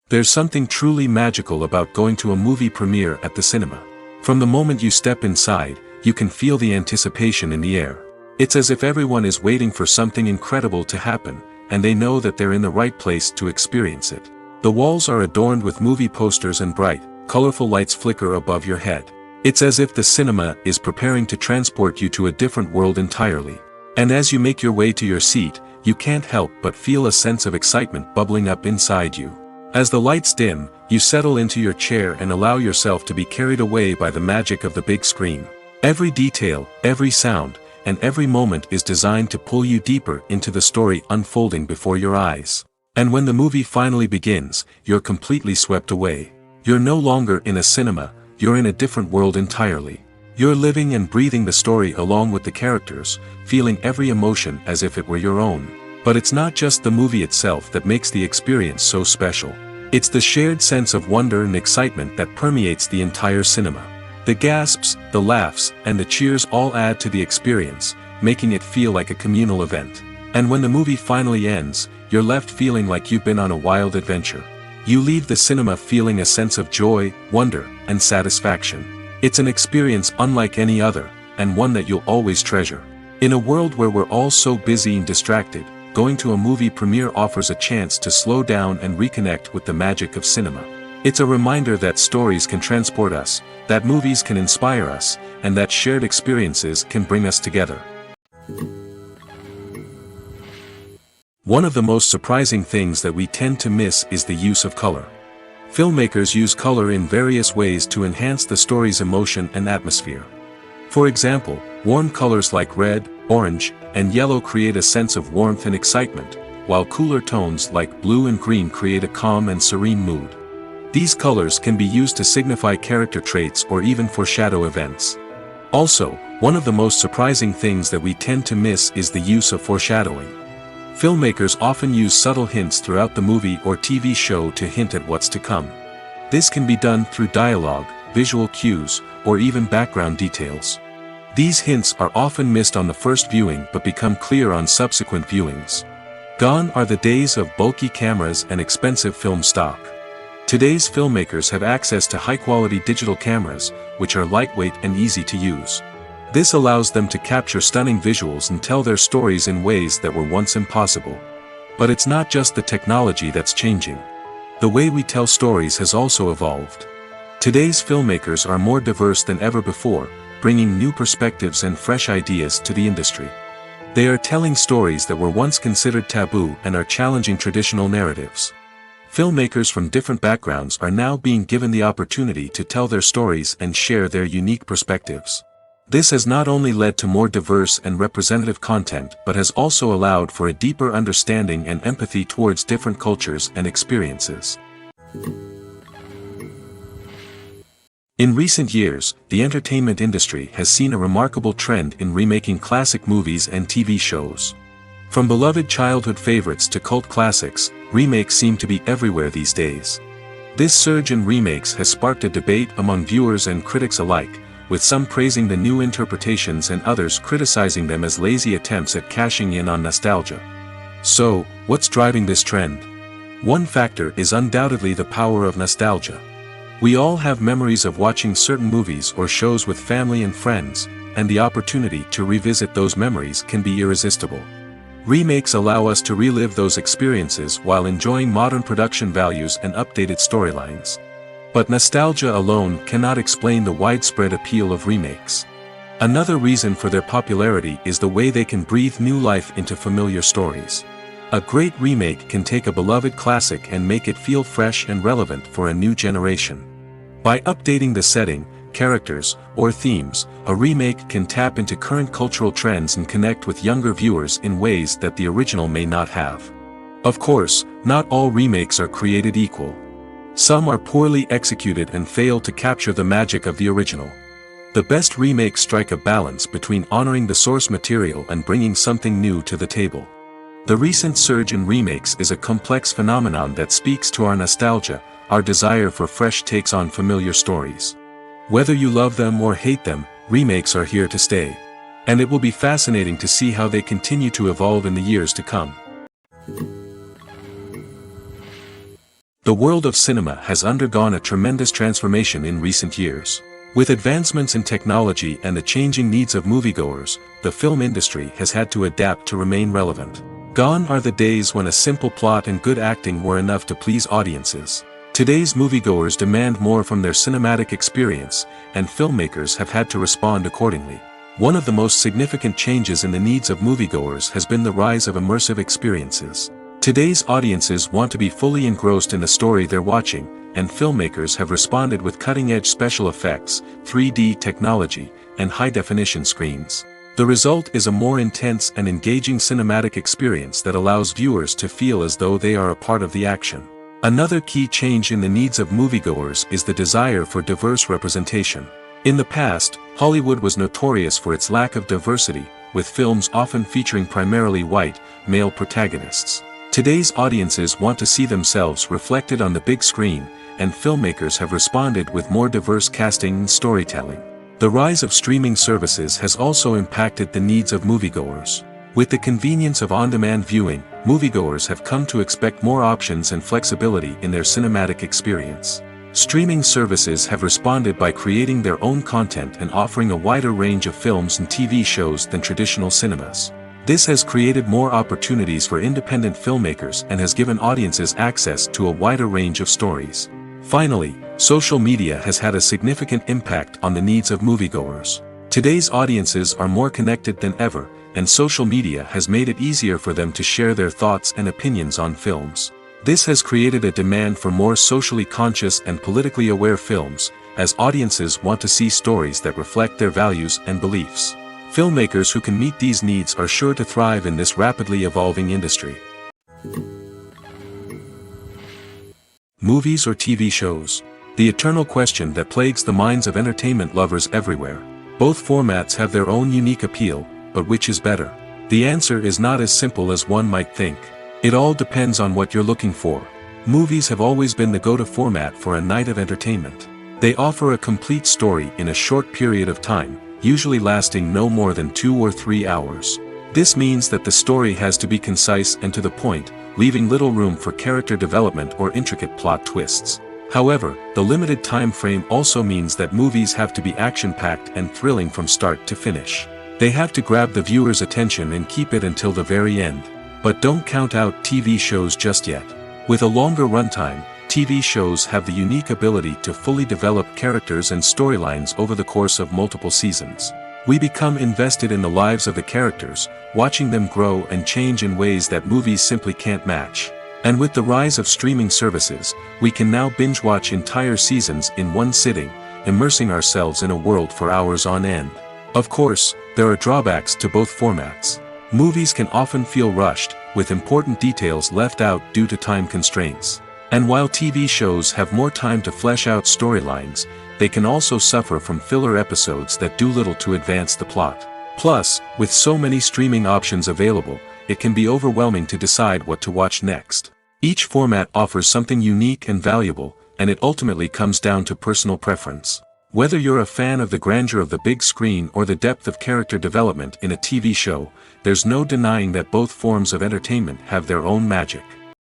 There's something truly magical about going to a movie premiere at the cinema. From the moment you step inside, you can feel the anticipation in the air. It's as if everyone is waiting for something incredible to happen, and they know that they're in the right place to experience it. The walls are adorned with movie posters and bright, colorful lights flicker above your head. It's as if the cinema is preparing to transport you to a different world entirely. And as you make your way to your seat, you can't help but feel a sense of excitement bubbling up inside you. As the lights dim, you settle into your chair and allow yourself to be carried away by the magic of the big screen. Every detail, every sound, and every moment is designed to pull you deeper into the story unfolding before your eyes. And when the movie finally begins, you're completely swept away. You're no longer in a cinema, you're in a different world entirely. You're living and breathing the story along with the characters, feeling every emotion as if it were your own. But it's not just the movie itself that makes the experience so special. It's the shared sense of wonder and excitement that permeates the entire cinema. The gasps, the laughs, and the cheers all add to the experience, making it feel like a communal event. And when the movie finally ends, you're left feeling like you've been on a wild adventure. You leave the cinema feeling a sense of joy, wonder, and satisfaction. It's an experience unlike any other, and one that you'll always treasure. In a world where we're all so busy and distracted, going to a movie premiere offers a chance to slow down and reconnect with the magic of cinema. It's a reminder that stories can transport us, that movies can inspire us, and that shared experiences can bring us together. One of the most surprising things that we tend to miss is the use of color. Filmmakers use color in various ways to enhance the story's emotion and atmosphere. For example, warm colors like red, orange, and yellow create a sense of warmth and excitement, while cooler tones like blue and green create a calm and serene mood. These colors can be used to signify character traits or even foreshadow events. Also, one of the most surprising things that we tend to miss is the use of foreshadowing. Filmmakers often use subtle hints throughout the movie or TV show to hint at what's to come. This can be done through dialogue, visual cues, or even background details. These hints are often missed on the first viewing but become clear on subsequent viewings. Gone are the days of bulky cameras and expensive film stock. Today's filmmakers have access to high-quality digital cameras, which are lightweight and easy to use. This allows them to capture stunning visuals and tell their stories in ways that were once impossible. But it's not just the technology that's changing. The way we tell stories has also evolved. Today's filmmakers are more diverse than ever before, bringing new perspectives and fresh ideas to the industry. They are telling stories that were once considered taboo and are challenging traditional narratives. Filmmakers from different backgrounds are now being given the opportunity to tell their stories and share their unique perspectives. This has not only led to more diverse and representative content but has also allowed for a deeper understanding and empathy towards different cultures and experiences. In recent years, the entertainment industry has seen a remarkable trend in remaking classic movies and TV shows. From beloved childhood favorites to cult classics, remakes seem to be everywhere these days. This surge in remakes has sparked a debate among viewers and critics alike, with some praising the new interpretations and others criticizing them as lazy attempts at cashing in on nostalgia. So, what's driving this trend? One factor is undoubtedly the power of nostalgia. We all have memories of watching certain movies or shows with family and friends, and the opportunity to revisit those memories can be irresistible. Remakes allow us to relive those experiences while enjoying modern production values and updated storylines. But nostalgia alone cannot explain the widespread appeal of remakes. Another reason for their popularity is the way they can breathe new life into familiar stories. A great remake can take a beloved classic and make it feel fresh and relevant for a new generation. By updating the setting, characters, or themes, a remake can tap into current cultural trends and connect with younger viewers in ways that the original may not have. Of course, not all remakes are created equal. Some are poorly executed and fail to capture the magic of the original. The best remakes strike a balance between honoring the source material and bringing something new to the table. The recent surge in remakes is a complex phenomenon that speaks to our nostalgia, our desire for fresh takes on familiar stories. Whether you love them or hate them, remakes are here to stay. And it will be fascinating to see how they continue to evolve in the years to come. The world of cinema has undergone a tremendous transformation in recent years. With advancements in technology and the changing needs of moviegoers, the film industry has had to adapt to remain relevant. Gone are the days when a simple plot and good acting were enough to please audiences. Today's moviegoers demand more from their cinematic experience, and filmmakers have had to respond accordingly. One of the most significant changes in the needs of moviegoers has been the rise of immersive experiences. Today's audiences want to be fully engrossed in the story they're watching, and filmmakers have responded with cutting-edge special effects, 3D technology, and high-definition screens. The result is a more intense and engaging cinematic experience that allows viewers to feel as though they are a part of the action. Another key change in the needs of moviegoers is the desire for diverse representation. In the past, Hollywood was notorious for its lack of diversity, with films often featuring primarily white, male protagonists. Today's audiences want to see themselves reflected on the big screen, and filmmakers have responded with more diverse casting and storytelling. The rise of streaming services has also impacted the needs of moviegoers. With the convenience of on-demand viewing, moviegoers have come to expect more options and flexibility in their cinematic experience. Streaming services have responded by creating their own content and offering a wider range of films and TV shows than traditional cinemas. This has created more opportunities for independent filmmakers and has given audiences access to a wider range of stories. Finally, social media has had a significant impact on the needs of moviegoers. Today's audiences are more connected than ever, and social media has made it easier for them to share their thoughts and opinions on films. This has created a demand for more socially conscious and politically aware films, as audiences want to see stories that reflect their values and beliefs. Filmmakers who can meet these needs are sure to thrive in this rapidly evolving industry. Movies or TV shows? The eternal question that plagues the minds of entertainment lovers everywhere. Both formats have their own unique appeal, but which is better? The answer is not as simple as one might think. It all depends on what you're looking for. Movies have always been the go-to format for a night of entertainment. They offer a complete story in a short period of time, usually lasting no more than 2 or 3 hours. This means that the story has to be concise and to the point, leaving little room for character development or intricate plot twists. However, the limited time frame also means that movies have to be action-packed and thrilling from start to finish. They have to grab the viewer's attention and keep it until the very end. But don't count out TV shows just yet. With a longer runtime, TV shows have the unique ability to fully develop characters and storylines over the course of multiple seasons. We become invested in the lives of the characters, watching them grow and change in ways that movies simply can't match. And with the rise of streaming services, we can now binge-watch entire seasons in one sitting, immersing ourselves in a world for hours on end. Of course, there are drawbacks to both formats. Movies can often feel rushed, with important details left out due to time constraints. And while TV shows have more time to flesh out storylines, they can also suffer from filler episodes that do little to advance the plot. Plus, with so many streaming options available, it can be overwhelming to decide what to watch next. Each format offers something unique and valuable, and it ultimately comes down to personal preference. Whether you're a fan of the grandeur of the big screen or the depth of character development in a TV show, there's no denying that both forms of entertainment have their own magic.